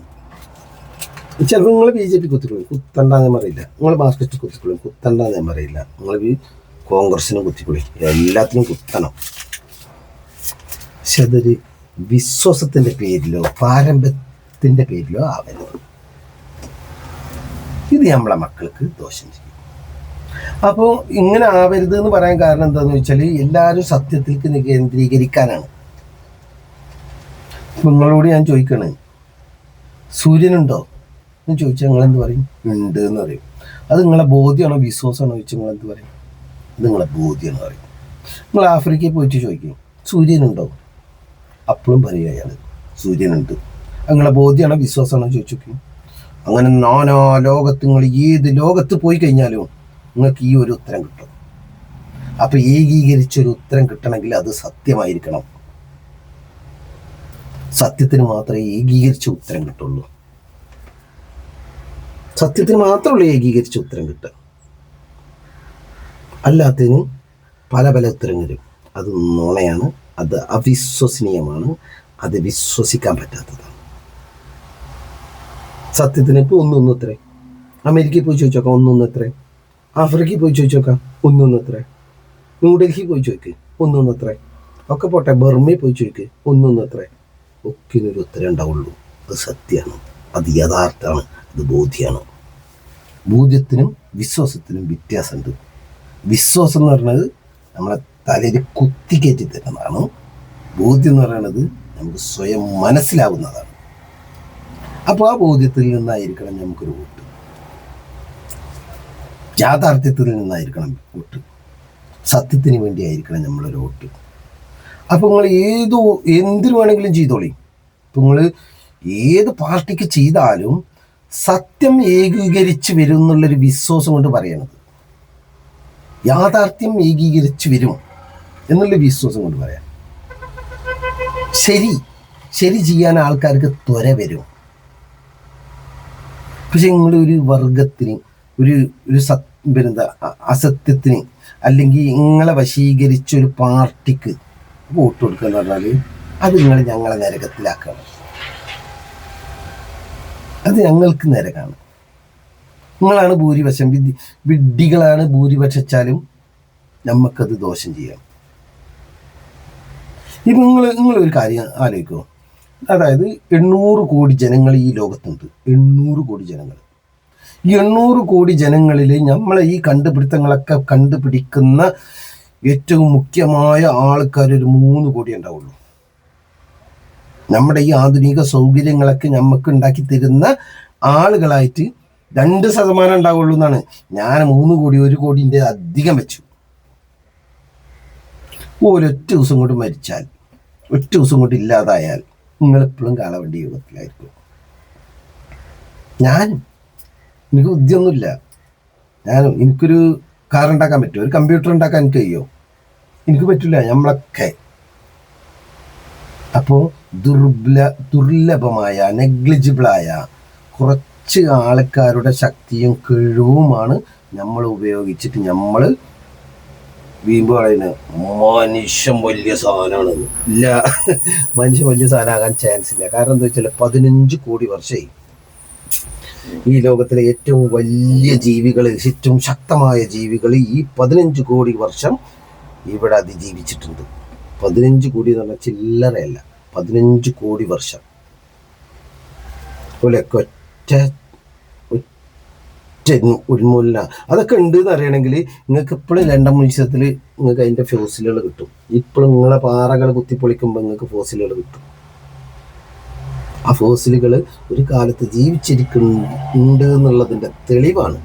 ചിലപ്പോൾ നിങ്ങൾ BJP കുത്തിക്കൊള്ളും, കുത്തണ്ടെന്ന് പറയില്ല. നിങ്ങൾ മാർക്സിസ്റ്റ് കുത്തിക്കൊള്ളും, കുത്തണ്ടെന്ന് പറയില്ല. നിങ്ങൾ കോൺഗ്രസിനും കുത്തിക്കൊള്ളും, എല്ലാത്തിനും കുത്തണം. പക്ഷെ അതൊരു വിശ്വാസത്തിൻ്റെ പേരിലോ പാരമ്പര്യത്തിൻ്റെ പേരിലോ ആവരുത്. ഇത് നമ്മളെ മക്കൾക്ക് ദോഷം ചെയ്യും. അപ്പോൾ ഇങ്ങനെ ആവരുത് എന്ന് പറയാൻ കാരണം എന്താണെന്ന് വെച്ചാൽ എല്ലാവരും സത്യത്തിലേക്ക് കേന്ദ്രീകരിക്കാനാണ്. നിങ്ങളോട് ഞാൻ ചോദിക്കണേ, സൂര്യനുണ്ടോ എന്ന് ചോദിച്ചാൽ നിങ്ങളെന്ത് പറയും? ഉണ്ട് എന്ന് പറയും. അത് നിങ്ങളെ ബോധ്യമാണോ വിശ്വാസമാണോ ചോദിച്ചാൽ നിങ്ങളെന്ത് പറയും? ഇത് നിങ്ങളെ ബോധ്യമെന്ന് പറയും. നിങ്ങൾ ആഫ്രിക്കയിൽ പോയിട്ട് ചോദിക്കും സൂര്യനുണ്ടോ, അപ്പോഴും പറയുക അയാൾ സൂര്യനുണ്ട്. നിങ്ങളെ ബോധ്യമാണോ വിശ്വാസമാണോ ചോദിച്ചു നോക്കും. അങ്ങനെ നാനാ ലോകത്ത്, നിങ്ങൾ ഏത് ലോകത്ത് പോയി കഴിഞ്ഞാലും നിങ്ങൾക്ക് ഈ ഒരു ഉത്തരം കിട്ടും. അപ്പം ഏകീകരിച്ചൊരു ഉത്തരം കിട്ടണമെങ്കിൽ അത് സത്യമായിരിക്കണം. സത്യത്തിന് മാത്രമേ ഏകീകരിച്ച ഉത്തരം കിട്ടുള്ളൂ. സത്യത്തിന് മാത്രമുള്ള ഏകീകരിച്ച ഉത്തരം കിട്ടുക, അല്ലാത്തതിന് പല പല ഉത്തരം വരും. അത് നുണയാണ്, അത് അവിശ്വസനീയമാണ്, അത് വിശ്വസിക്കാൻ പറ്റാത്തതാണ്. സത്യത്തിന് ഇപ്പോൾ ഒന്നൊന്ന് എത്രേ, അമേരിക്കയിൽ പോയി ചോദിച്ചു നോക്കാം ഒന്നൊന്ന് എത്രേ, ആഫ്രിക്കയിൽ പോയി ചോദിച്ചു നോക്കാം ഒന്നൊന്ന് എത്രേ, ന്യൂഡൽഹി പോയി ചോദിക്ക് ഒന്നൊന്ന് എത്രേ, ഒക്കെ പോട്ടെ ബർമയിൽ പോയി ചോദിക്ക് ഒന്നൊന്ന് എത്രേ. ഒക്കിനൊരു ഉത്തരം ഉണ്ടാവുള്ളൂ. അത് സത്യമാണ്, അത് യഥാർത്ഥമാണ്, അത് ബോധ്യമാണ്. ബോധ്യത്തിനും വിശ്വാസത്തിനും വ്യത്യാസമുണ്ട്. വിശ്വാസം എന്ന് പറയുന്നത് നമ്മളെ തലയിൽ കുത്തിക്കയറ്റി തരുന്നതാണ്. ബോധ്യം എന്ന് പറയുന്നത് നമുക്ക് സ്വയം മനസ്സിലാവുന്നതാണ്. അപ്പോൾ ആ ബോധ്യത്തിൽ നിന്നായിരിക്കണം നമുക്കൊരു വോട്ട്, യാഥാർത്ഥ്യത്തിൽ നിന്നായിരിക്കണം വോട്ട്, സത്യത്തിന് വേണ്ടിയായിരിക്കണം നമ്മളൊരു വോട്ട്. അപ്പോൾ നിങ്ങൾ എന്തിനു വേണമെങ്കിലും ചെയ്തോളി. ഇപ്പം നിങ്ങൾ ഏത് പാർട്ടിക്ക് ചെയ്താലും സത്യം ഏകീകരിച്ച് വരും എന്നുള്ളൊരു വിശ്വാസം കൊണ്ട് പറയണത്, യാഥാർത്ഥ്യം ഏകീകരിച്ച് വരും എന്നുള്ള വിശ്വാസം കൊണ്ട് പറയാം. ശരി ചെയ്യാൻ ആൾക്കാർക്ക് ത്വര വരും. പക്ഷെ നിങ്ങളൊരു വർഗത്തിന്, ഒരു പിന്നെന്താ അസത്യത്തിന്, അല്ലെങ്കിൽ നിങ്ങളെ വശീകരിച്ചൊരു പാർട്ടിക്ക് വോട്ട് കൊടുക്കുക എന്ന് പറഞ്ഞാൽ അത് ഞങ്ങളെ നരകത്തിലാക്കണം. അത് ഞങ്ങൾക്ക് നേരെ കാണും. നിങ്ങളാണ് ഭൂരിപക്ഷം, വിഡ്ഢികളാണ് ഭൂരിപക്ഷാലും നമുക്കത് ദോഷം ചെയ്യാം. ഇപ്പം നിങ്ങളൊരു കാര്യം ആലോചിക്കുമോ? അതായത് 800 കോടി ജനങ്ങൾ ഈ ലോകത്തുണ്ട്. 800 കോടി ജനങ്ങൾ. ഈ 800 കോടി ജനങ്ങളിൽ നമ്മളെ ഈ കണ്ടുപിടുത്തങ്ങളൊക്കെ കണ്ടുപിടിക്കുന്ന ഏറ്റവും മുഖ്യമായ ആൾക്കാർ ഒരു 3 കോടി ഉണ്ടാവുള്ളൂ. നമ്മുടെ ഈ ആധുനിക സൗകര്യങ്ങളൊക്കെ നമുക്ക് ഉണ്ടാക്കി തരുന്ന ആളുകളായിട്ട് 2% ഉണ്ടാവുള്ളൂ എന്നാണ്. ഞാൻ 3 കോടി 1 കോടിൻ്റെ അധികം വെച്ചു. ഒരൊറ്റ ദിവസം കൊണ്ട് മരിച്ചാൽ, ഒറ്റ ദിവസം കൊണ്ട് ഇല്ലാതായാൽ നിങ്ങളെപ്പോഴും കാളവണ്ടി യോഗത്തിലായിരിക്കും. എനിക്ക് ബുദ്ധിയൊന്നുമില്ല. എനിക്കൊരു കാർ ഉണ്ടാക്കാൻ പറ്റുമോ? ഒരു കമ്പ്യൂട്ടർ ഉണ്ടാക്കാൻ എനിക്ക് കഴിയോ? എനിക്ക് പറ്റില്ല. നമ്മളൊക്കെ അപ്പോൾ ദുർലഭമായ നെഗ്ലിജിബിളായ കുറച്ച് ആൾക്കാരുടെ ശക്തിയും കഴിവുമാണ് നമ്മൾ ഉപയോഗിച്ചിട്ട് നമ്മൾ വീമ്പ് പറയുന്നത് മനുഷ്യൻ വലിയ സാധനമാണ്. ഇല്ല, മനുഷ്യൻ വലിയ സാധനമാകാൻ ചാൻസ് ഇല്ല. കാരണം എന്താ വെച്ചാൽ 15 കോടി വർഷമായി ഈ ലോകത്തിലെ ഏറ്റവും വലിയ ജീവികൾ, ഏറ്റവും ശക്തമായ ജീവികൾ ഈ 15 കോടി വർഷം ഇവിടെ അതിജീവിച്ചിട്ടുണ്ട്. 15 കോടി എന്ന് പറഞ്ഞാൽ ചില്ലറയല്ല, 15 കോടി വർഷം. അതുപോലെയൊക്കെ ഒറ്റ ഉന്മൂലന അതൊക്കെ ഉണ്ട് എന്ന് അറിയണമെങ്കിൽ നിങ്ങൾക്ക് ഇപ്പോഴും ലണ്ടൻ മ്യൂസിയത്തിൽ നിങ്ങൾക്ക് അതിൻ്റെ ഫോസിലുകൾ കിട്ടും. ഇപ്പോഴും നിങ്ങളെ പാറകൾ കുത്തിപ്പൊളിക്കുമ്പോൾ നിങ്ങൾക്ക് ഫോസിലുകൾ കിട്ടും. ആ ഫോസിലുകൾ ഒരു കാലത്ത് ജീവിച്ചിരിക്കുന്നുണ്ട് എന്നുള്ളതിൻ്റെ തെളിവാണ്.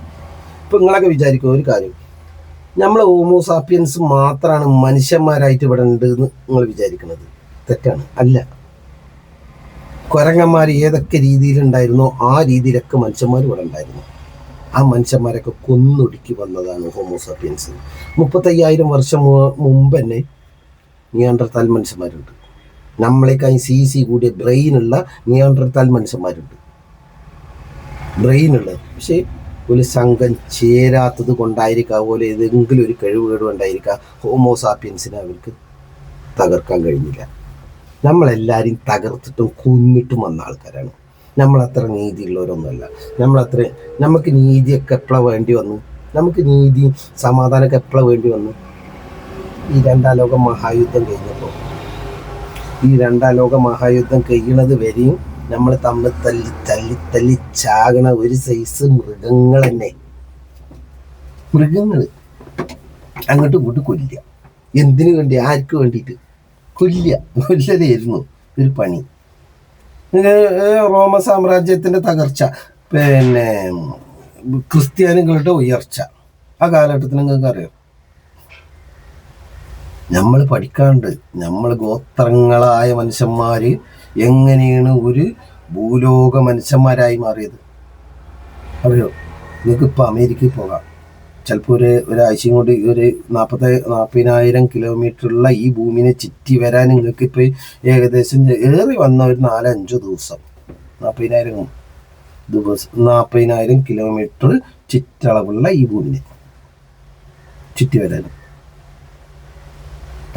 ഇപ്പം നിങ്ങളൊക്കെ വിചാരിക്കും ഒരു കാര്യം, നമ്മൾ ഹോമോസാപ്പിയൻസ് മാത്രമാണ് മനുഷ്യന്മാരായിട്ട് ഇവിടെ ഉണ്ട് എന്ന് നിങ്ങൾ വിചാരിക്കുന്നത് തെറ്റാണ്. അല്ല, കുരങ്ങന്മാർ ഏതൊക്കെ രീതിയിലുണ്ടായിരുന്നോ ആ രീതിയിലൊക്കെ മനുഷ്യന്മാർ ഇവിടെ ഉണ്ടായിരുന്നു. ആ മനുഷ്യന്മാരൊക്കെ കൊന്നൊടുക്കി വന്നതാണ് ഹോമോസാപ്പിയൻസ്. 35,000 വർഷം മുമ്പ് തന്നെ നിയാണ്ടർതാൽ മനുഷ്യന്മാരുണ്ട്. നമ്മളേക്കായി CC കൂടിയ ബ്രെയിനുള്ള നിയാണ്ടർതാൽ മനുഷ്യന്മാരുണ്ട്. ബ്രെയിനുള്ള, പക്ഷേ ഒരു സംഘം ചേരാത്തത് കൊണ്ടായിരിക്കാം, പോലെ ഏതെങ്കിലും ഒരു കഴിവുകേട് കൊണ്ടായിരിക്കാം ഹോമോസാപ്പിയൻസിനെ അവർക്ക് തകർക്കാൻ കഴിഞ്ഞില്ല. നമ്മളെല്ലാവരെയും തകർത്തിട്ടും കൊന്നിട്ടും വന്ന ആൾക്കാരാണ്. നമ്മളത്ര നീതിയുള്ളവരൊന്നുമല്ല. നമുക്ക് നീതിയൊക്കെ എപ്പോഴാണ് വേണ്ടി വന്നു? നമുക്ക് നീതിയും സമാധാനമൊക്കെ എപ്പോഴാണ് വേണ്ടി വന്നു? ഈ 2ാം ലോക മഹായുദ്ധം കഴിഞ്ഞപ്പോൾ. ഈ 2ാം ലോക മഹായുദ്ധം കഴിയണത് വരെയും നമ്മൾ തമ്മിൽ തല്ലി ചാകണ ഒരു സൈസ് മൃഗങ്ങൾ തന്നെ. മൃഗങ്ങൾ അങ്ങോട്ടും ഇങ്ങോട്ടും കൊല്ലുക. എന്തിനു വേണ്ടി? ആർക്ക് വേണ്ടിയിട്ട്? കൊല്ലലായിരുന്നു ഒരു പണി. റോമ സാമ്രാജ്യത്തിൻ്റെ തകർച്ച, പിന്നെ ക്രിസ്ത്യാനികളുടെ ഉയർച്ച, ആ കാലഘട്ടത്തിൽ നിങ്ങൾക്ക് അറിയാം. നമ്മൾ പഠിക്കാണ്ട് നമ്മൾ ഗോത്രങ്ങളായ മനുഷ്യന്മാർ എങ്ങനെയാണ് ഒരു ഭൂലോക മനുഷ്യന്മാരായി മാറിയത് അറിയോ? നിങ്ങൾക്ക് ഇപ്പോൾ അമേരിക്കയിൽ പോകാം. ചിലപ്പോൾ ഒരാഴ്ചയും കൊണ്ട് ഒരു 40,000 കിലോമീറ്ററുള്ള ഈ ഭൂമിനെ ചുറ്റി വരാൻ നിങ്ങൾക്ക് ഇപ്പോൾ ഏകദേശം ഏറി വന്ന ഒരു 4-5 ദിവസം. 40,000 കിലോമീറ്റർ ചുറ്റളവുള്ള ഈ ഭൂമിനെ ചുറ്റി വരാൻ.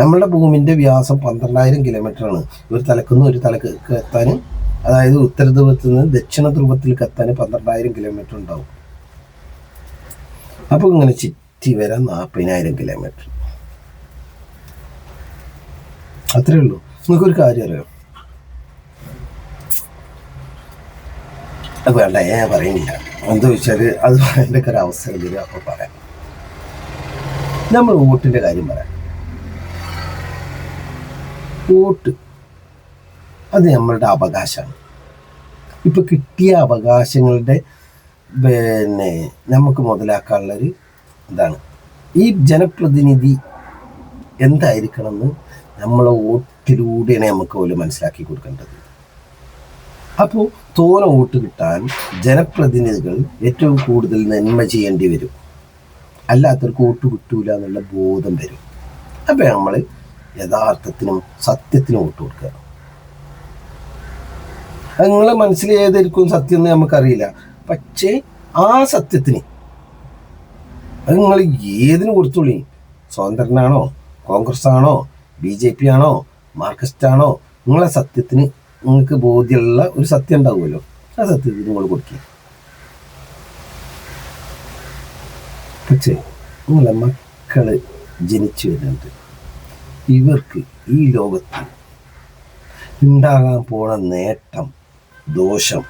നമ്മളുടെ ഭൂമിൻ്റെ വ്യാസം 12,000 കിലോമീറ്ററാണ്. ഒരു തലക്കുന്ന് ഒരു തലക്ക് എത്താൻ, അതായത് ഉത്തര ധ്രുവത്തിൽ നിന്ന് ദക്ഷിണ ധ്രുവത്തിലേക്ക് എത്താൻ 12,000 കിലോമീറ്റർ ഉണ്ടാവും. അപ്പോൾ ഇങ്ങനെ ചുറ്റി വരാൻ 40,000 കിലോമീറ്റർ. അത്രേ ഉള്ളൂ. നിങ്ങൾക്കൊരു കാര്യം അറിയാം? അത് വേണ്ട, ഞാൻ പറയുന്നില്ല. എന്താ വെച്ചാൽ അത് എൻ്റെ ഒരു അവസരം തരും, അപ്പോൾ പറയാം. നമ്മൾ വോട്ടിൻ്റെ കാര്യം പറയാം. വോട്ട് അത് നമ്മളുടെ അവകാശമാണ്. ഇപ്പം കിട്ടിയ അവകാശങ്ങളുടെ നമുക്ക് മുതലാക്കാനുള്ളൊരു ഇതാണ്. ഈ ജനപ്രതിനിധി എന്തായിരിക്കണമെന്ന് നമ്മളെ വോട്ടിലൂടെയാണ് നമുക്ക് പോലും മനസ്സിലാക്കി കൊടുക്കേണ്ടത്. അപ്പോൾ തോന വോട്ട് കിട്ടാൻ ജനപ്രതിനിധികൾ ഏറ്റവും കൂടുതൽ നന്മ ചെയ്യേണ്ടി വരും. അല്ലാത്തവർക്ക് വോട്ട് കിട്ടൂല എന്നുള്ള ബോധം വരും. അപ്പോൾ നമ്മൾ യഥാർത്ഥത്തിനും സത്യത്തിനും വോട്ട് കൊടുക്കുക. അത് നിങ്ങളെ മനസ്സിൽ ഏതായിരിക്കും സത്യം എന്ന് നമുക്കറിയില്ല. പക്ഷേ ആ സത്യത്തിന് അത് നിങ്ങൾ ഏതിന് കൊടുത്തോളി. സ്വതന്ത്രനാണോ, കോൺഗ്രസ് ആണോ, BJP ആണോ, മാർക്സിസ്റ്റ് ആണോ, നിങ്ങളെ സത്യത്തിന് നിങ്ങൾക്ക് ബോധ്യമുള്ള ഒരു സത്യം ഉണ്ടാവുമല്ലോ, ആ സത്യത്തിൽ നിങ്ങൾ കൊടുക്കുക. പക്ഷേ നിങ്ങളെ മക്കള് ജനിച്ചു വരുന്നുണ്ട്. ഇവർക്ക് ഈ ലോകത്ത് ഉണ്ടാകാൻ പോണ നേട്ടം, ദോഷം,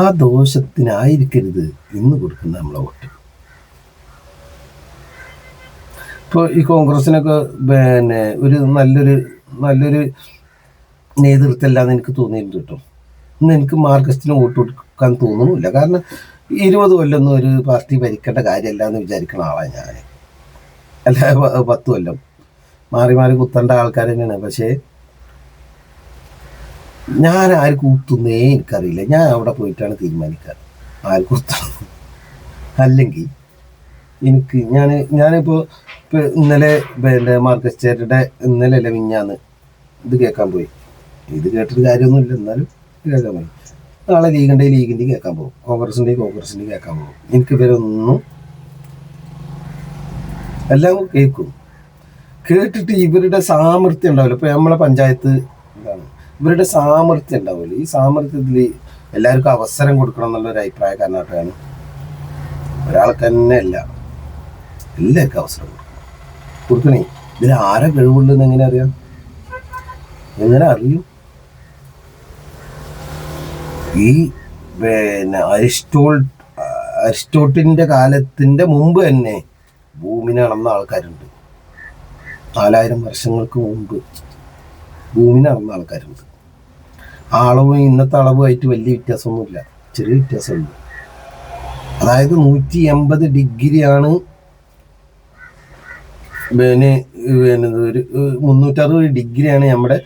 ആ ദോഷത്തിനായിരിക്കരുത് ഇന്ന് കൊടുക്കുന്ന നമ്മളെ വോട്ട്. ഇപ്പോൾ ഈ കോൺഗ്രസിനൊക്കെ ഒരു നല്ലൊരു നേതൃത്വം അല്ലാന്ന് എനിക്ക് തോന്നിയിട്ടുണ്ട് കേട്ടോ. ഇന്ന് എനിക്ക് മാർക്സിസ്റ്റിന് വോട്ട് കൊടുക്കാൻ തോന്നുന്നില്ല. കാരണം 20 കൊല്ലമൊന്നും ഒരു പാർട്ടി ഭരിക്കേണ്ട കാര്യമല്ല എന്ന് വിചാരിക്കുന്ന ആളാണ് ഞാൻ. അല്ല 10 കൊല്ലം മാറി മാറി കുത്തേണ്ട ആൾക്കാർ തന്നെയാണ്. പക്ഷേ ഞാൻ ആര് കുത്തുന്നേ എനിക്കറിയില്ല. ഞാൻ അവിടെ പോയിട്ടാണ് തീരുമാനിക്കുക ആര് കുത്തണം. അല്ലെങ്കിൽ ഞാനിപ്പോൾ ഇന്നലെ മാർക്സിസ്റ്റുകാരുടെ ഇന്നലെ അല്ല മിഞ്ഞാന്ന് ഇത് കേൾക്കാൻ പോയി. ഇത് കേട്ടിട്ട് കാര്യമൊന്നുമില്ല, എന്നാലും കേൾക്കാൻ പോയി. നാളെ ലീഗിൻ്റെ കേൾക്കാൻ പോകും, കോൺഗ്രസിൻ്റെ കേൾക്കാൻ പോകും. എനിക്ക് ഇവരൊന്നും എല്ലാം കേൾക്കും. കേട്ടിട്ട് ഇവരുടെ സാമർത്ഥ്യം ഉണ്ടാവില്ല. ഇപ്പോൾ നമ്മളെ പഞ്ചായത്ത് എന്താണ്, ഇവരുടെ സാമർത്ഥ്യം ഉണ്ടാവില്ല. ഈ സാമർത്ഥ്യത്തിൽ എല്ലാവർക്കും അവസരം കൊടുക്കണം എന്നുള്ളൊരു അഭിപ്രായക്കാരനായിട്ടാണ്. ഒരാൾക്ക് തന്നെ അല്ല, എല്ലാവർക്കും അവസരം കൊടുക്കണേ. ഇതിൽ ആരെ കഴിവുള്ളതെന്ന് എങ്ങനെ അറിയാം? ഈ അരിസ്റ്റോട്ടിലിന്റെ കാലത്തിന്റെ മുമ്പ് തന്നെ ഭൂമിനെ അളന്ന ആൾക്കാരുണ്ട്. 4000 വർഷങ്ങൾക്ക് മുമ്പ് ഭൂമിനെ അളന്ന ആൾക്കാരുണ്ട്. ആ അളവും ഇന്നത്തെ അളവുമായിട്ട് വലിയ വ്യത്യാസമൊന്നുമില്ല, ചെറിയ വ്യത്യാസമുണ്ട്. അതായത് 180 ഡിഗ്രിയാണ് ഒരു 360 ഡിഗ്രിയാണ് നമ്മുടെ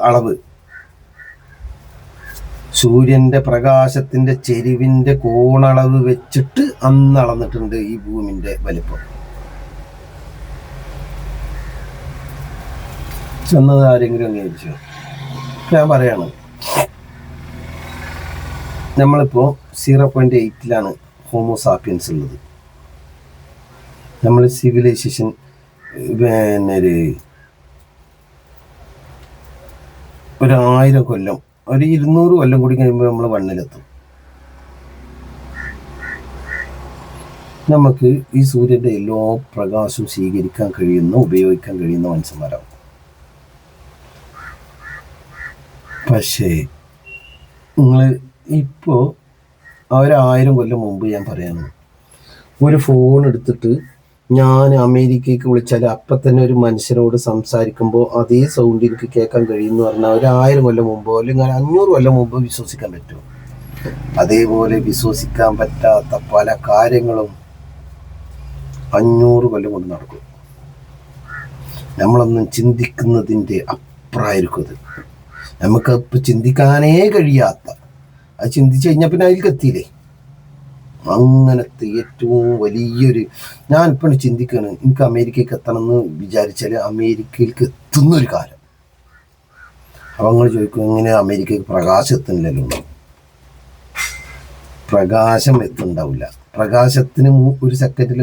അളവ്. സൂര്യന്റെ പ്രകാശത്തിന്റെ ചെരിവിന്റെ കോണളവ് വെച്ചിട്ട് അന്ന് അളന്നിട്ടുണ്ട് ഈ ഭൂമിന്റെ വലിപ്പം. ചെന്നത് ആരെങ്കിലും അംഗീകരിച്ചോ? ഞാൻ പറയാണ്, നമ്മളിപ്പോ 0.8 ഹോമോസാപ്പിയൻസ് ഉള്ളത്. നമ്മൾ സിവിലൈസേഷൻ ഒരു 1000 കൊല്ലം, ഒരു 200 കൊല്ലം കൂടി കഴിയുമ്പോൾ നമ്മൾ 1-ലെത്തും. നമുക്ക് ഈ സൂര്യന്റെ എല്ലാ പ്രകാശവും സ്വീകരിക്കാൻ കഴിയുന്ന, ഉപയോഗിക്കാൻ കഴിയുന്ന മനുഷ്യന്മാരാവും. പക്ഷേ നിങ്ങൾ ഇപ്പോൾ 1000 കൊല്ലം മുമ്പ് ഞാൻ പറയാണ്, ഒരു ഫോൺ എടുത്തിട്ട് ഞാൻ അമേരിക്കയ്ക്ക് വിളിച്ചാൽ അപ്പം തന്നെ ഒരു മനുഷ്യനോട് സംസാരിക്കുമ്പോൾ അതേ സൗണ്ട് എനിക്ക് കേൾക്കാൻ കഴിയുമെന്ന് പറഞ്ഞാൽ 1000 കൊല്ലം മുമ്പോ അല്ലെങ്കിൽ 500 കൊല്ലം മുമ്പ് വിശ്വസിക്കാൻ പറ്റുമോ? അതേപോലെ വിശ്വസിക്കാൻ പറ്റാത്ത പല കാര്യങ്ങളും 500 കൊല്ലം കൊണ്ട് നടക്കും. നമ്മളൊന്നും ചിന്തിക്കുന്നതിൻ്റെ അപ്പുറമായിരിക്കും അത്. നമുക്ക് ഇപ്പം ചിന്തിക്കാനേ കഴിയാത്ത, അത് ചിന്തിച്ചു കഴിഞ്ഞാൽ പിന്നെ അതിലേക്ക് എത്തിയില്ലേ. അങ്ങനത്തെ ഏറ്റവും വലിയൊരു, ഞാനിപ്പോൾ ചിന്തിക്കുകയാണ്, എനിക്ക് അമേരിക്കയ്ക്ക് എത്തണം എന്ന് വിചാരിച്ചാൽ അമേരിക്കയിലേക്ക് എത്തുന്നൊരു കാലം. അപ്പം നിങ്ങൾ ചോദിക്കും, എങ്ങനെ അമേരിക്കയ്ക്ക് പ്രകാശം എത്തുന്നില്ലല്ലോ? പ്രകാശം എത്തുന്നുണ്ടാവില്ല. പ്രകാശത്തിന് ഒരു സെക്കൻഡിൽ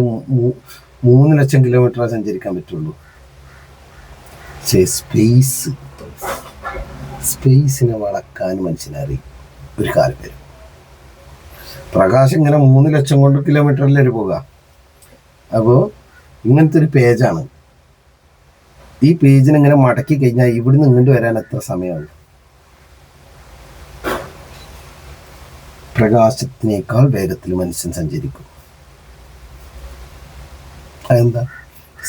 3 ലക്ഷം കിലോമീറ്റർ സഞ്ചരിക്കാൻ പറ്റുള്ളൂ. പക്ഷേ സ്പേസിനെ വളക്കാൻ മനുഷ്യനറിയും ഒരു കാലം വരും. പ്രകാശം ഇങ്ങനെ 3 ലക്ഷം കിലോമീറ്ററിലേ പോകുക. അപ്പോൾ ഇങ്ങനത്തെ ഒരു പേജാണ്. ഈ പേജിനെ ഇങ്ങനെ മടക്കി കഴിഞ്ഞാൽ ഇവിടുന്ന് ഇങ്ങോട്ട് വരാൻ എത്ര സമയമാണ്? പ്രകാശത്തിനേക്കാൾ വേഗത്തിൽ മനുഷ്യൻ സഞ്ചരിക്കും. അതെന്താ?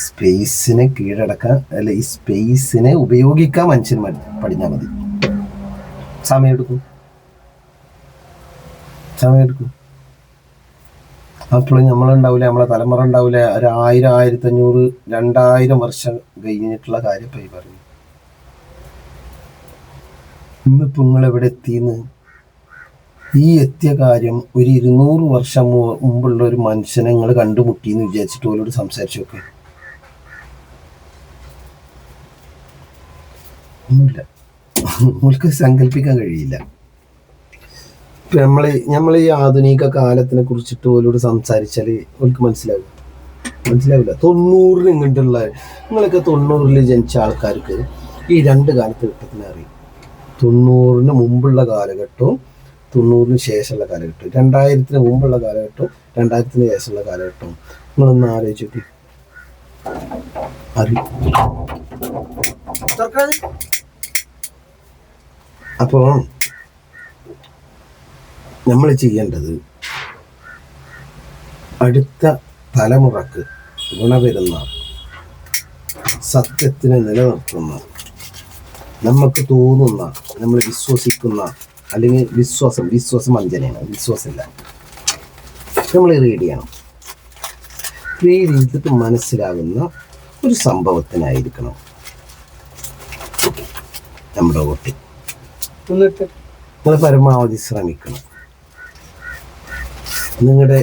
സ്പേസിനെ കീഴടക്കാൻ, അല്ല ഈ സ്പേസിനെ ഉപയോഗിക്കാൻ മനുഷ്യൻ പഠിഞ്ഞാൽ മതി. സമയമെടുക്കും. അപ്പോൾ നമ്മളുണ്ടാവില്ല, നമ്മളെ തലമുറ ഉണ്ടാവില്ല. ഒരു 1000, 1500, 2000 വർഷം കഴിഞ്ഞിട്ടുള്ള കാര്യം പോയി പറയും. ഇന്നിപ്പോൾ നിങ്ങളെവിടെ എത്തിയെന്ന്? ഈ എത്തിയ കാര്യം ഒരു 200 വർഷം മുമ്പുള്ള ഒരു മനുഷ്യനെ നിങ്ങൾ കണ്ടുമുട്ടിയെന്ന് വിചാരിച്ചിട്ട് അവരോട് സംസാരിച്ചൊക്കെ ഒന്നുമില്ല. നിങ്ങൾക്ക് സങ്കല്പിക്കാൻ കഴിയില്ല. ഇപ്പം നമ്മൾ ഈ ആധുനിക കാലത്തിനെ കുറിച്ചിട്ട് ഓരോട് സംസാരിച്ചാൽ അവർക്ക് മനസ്സിലാകും. മനസ്സിലാവില്ല. 90-ന് ഇങ്ങോട്ടുള്ള നിങ്ങളൊക്കെ 90-ൽ ജനിച്ച ആൾക്കാർക്ക് ഈ രണ്ട് കാലഘട്ടത്തിനെ അറിയും. 90-ന് മുമ്പുള്ള കാലഘട്ടവും 90-ന് ശേഷമുള്ള കാലഘട്ടവും, 2000-ന് മുമ്പുള്ള കാലഘട്ടവും 2000-ന് ശേഷമുള്ള കാലഘട്ടവും നിങ്ങളൊന്ന് ആലോചിച്ചു അറിയും. അപ്പോൾ നമ്മൾ ചെയ്യേണ്ടത് അടുത്ത തലമുറക്ക് ഗുണവരുന്ന സത്യത്തിനെ നിലനിർത്തുന്ന, നമുക്ക് തോന്നുന്ന, നമ്മൾ വിശ്വസിക്കുന്ന, അല്ലെങ്കിൽ വിശ്വാസം വഞ്ചനയാണ്, വിശ്വാസമില്ല. നമ്മൾ റീഡ് ചെയ്യണം. റീഡ് ചെയ്തിട്ട് മനസ്സിലാകുന്ന ഒരു സംഭവത്തിനായിരിക്കണം നമ്മുടെ വോട്ട്. എന്നിട്ട് നിങ്ങൾ പരമാവധി ശ്രമിക്കണം. നിങ്ങളുടെ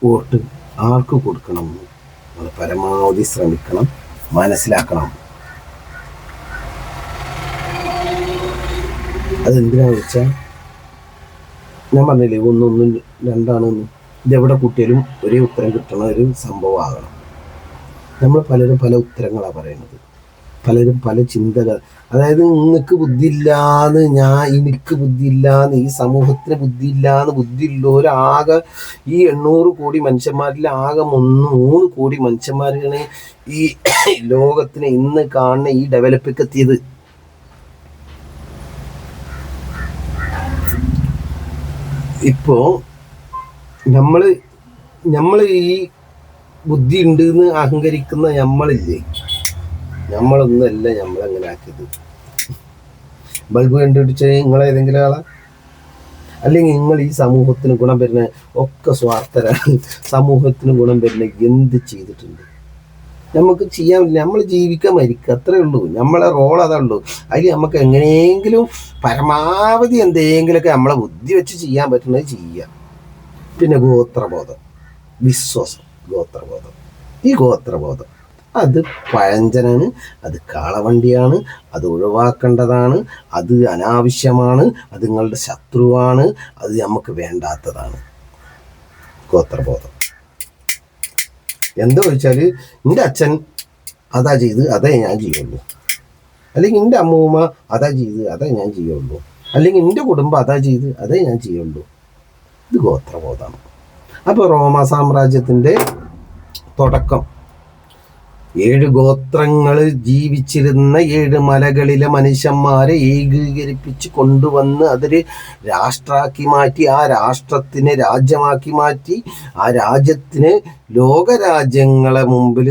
വോട്ട് ആർക്ക് കൊടുക്കണം നിങ്ങൾ പരമാവധി ശ്രമിക്കണം, മനസ്സിലാക്കണം. അതെന്തിനാന്ന് വെച്ചാൽ ഞാൻ പറഞ്ഞില്ലേ, ഒന്നൊന്നും രണ്ടാണൊന്നും, ഇതെവിടെ കൂട്ടിയാലും ഒരേ ഉത്തരം കിട്ടണ ഒരു സംഭവമാകണം. നമ്മൾ പലരും പല ഉത്തരങ്ങളാണ് പറയുന്നത്, പലരും പല ചിന്തകൾ. അതായത് നിങ്ങൾക്ക് ബുദ്ധിയില്ലാന്ന്, എനിക്ക് ബുദ്ധിയില്ലാന്ന്, ഈ സമൂഹത്തിന് ബുദ്ധിയില്ലാന്ന്, ബുദ്ധിയുള്ളവരാകെ ഈ 800 കോടി മനുഷ്യന്മാരിൽ ആകെ 3 കോടി മനുഷ്യന്മാരാണ് ഈ ലോകത്തിന് ഇന്ന് കാണുന്ന ഈ ഡെവലപ്പിക്ക് എത്തിയത്. ഇപ്പോ നമ്മൾ ഈ ബുദ്ധി ഉണ്ട് എന്ന് അഹങ്കരിക്കുന്ന നമ്മളില്ലേ, നമ്മളൊന്നുമല്ല നമ്മളങ്ങനെ ആക്കിയത്. ബൾബ് കണ്ടുപിടിച്ച നിങ്ങളേതെങ്കിലും ആളാ? അല്ലെങ്കിൽ നിങ്ങൾ ഈ സമൂഹത്തിന് ഗുണം വരുന്ന ഒക്കെ സ്വാർത്ഥരാണ്. സമൂഹത്തിന് ഗുണം വരുന്ന എന്ത് ചെയ്തിട്ടുണ്ട്? നമുക്ക് ചെയ്യാൻ പറ്റില്ല. നമ്മൾ ജീവിക്കാൻ മരിക്കുക, അത്രേ ഉള്ളൂ. നമ്മളെ റോൾ അതേ ഉള്ളൂ. അതിൽ നമുക്ക് എങ്ങനെയെങ്കിലും പരമാവധി എന്തെങ്കിലുമൊക്കെ നമ്മളെ ബുദ്ധി വെച്ച് ചെയ്യാൻ പറ്റുന്നത് ചെയ്യുക. പിന്നെ ഗോത്രബോധം, വിശ്വാസം, ഗോത്രബോധം. ഈ ഗോത്രബോധം അത് പഴഞ്ചനാണ്, അത് കാളവണ്ടിയാണ്, അത് ഒഴിവാക്കേണ്ടതാണ്, അത് അനാവശ്യമാണ്, അത് നിങ്ങളുടെ ശത്രുവാണ്, അത് നമുക്ക് വേണ്ടാത്തതാണ് ഗോത്രബോധം. എന്താ ചോദിച്ചാൽ, എൻ്റെ അച്ഛൻ അതാ ചെയ്ത് അതേ ഞാൻ ചെയ്യുള്ളൂ, അല്ലെങ്കിൽ എൻ്റെ അമ്മൂമ്മ അതാ ചെയ്ത് അതേ ഞാൻ ചെയ്യുള്ളൂ, അല്ലെങ്കിൽ എൻ്റെ കുടുംബം അതാ ചെയ്ത് അതേ ഞാൻ ചെയ്യുള്ളൂ. ഇത് ഗോത്രബോധമാണ്. അപ്പോൾ റോമ സാമ്രാജ്യത്തിൻ്റെ തുടക്കം 7 ഗോത്രങ്ങൾ ജീവിച്ചിരുന്ന 7 മലകളിലെ മനുഷ്യന്മാരെ ഏകീകരിപ്പിച്ച് കൊണ്ടുവന്ന് അതൊരു രാഷ്ട്രമാക്കി മാറ്റി, ആ രാഷ്ട്രത്തിനെ രാജ്യമാക്കി മാറ്റി, ആ രാജ്യത്തിന് ലോകരാജ്യങ്ങളെ മുമ്പിൽ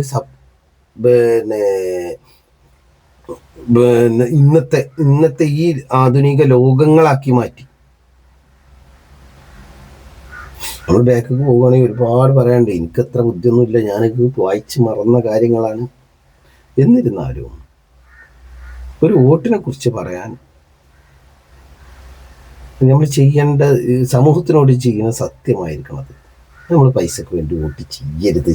ഇന്നത്തെ ഈ ആധുനിക ലോകങ്ങളാക്കി മാറ്റി. നമ്മൾ ബാക്കിലേക്ക് പോവുകയാണെങ്കിൽ ഒരുപാട് പറയാനുണ്ട്. എനിക്കത്ര ബുദ്ധിയൊന്നുമില്ല, ഞാനത് വായിച്ച് മറന്ന കാര്യങ്ങളാണ്. എന്നിരുന്നാലും ഒരു വോട്ടിനെ കുറിച്ച് പറയാൻ നമ്മൾ ചെയ്യേണ്ട, സമൂഹത്തിനോട് ചെയ്യുന്ന സത്യമായിരിക്കണത്. നമ്മൾ പൈസക്ക് വേണ്ടി വോട്ട് ചെയ്യരുത്.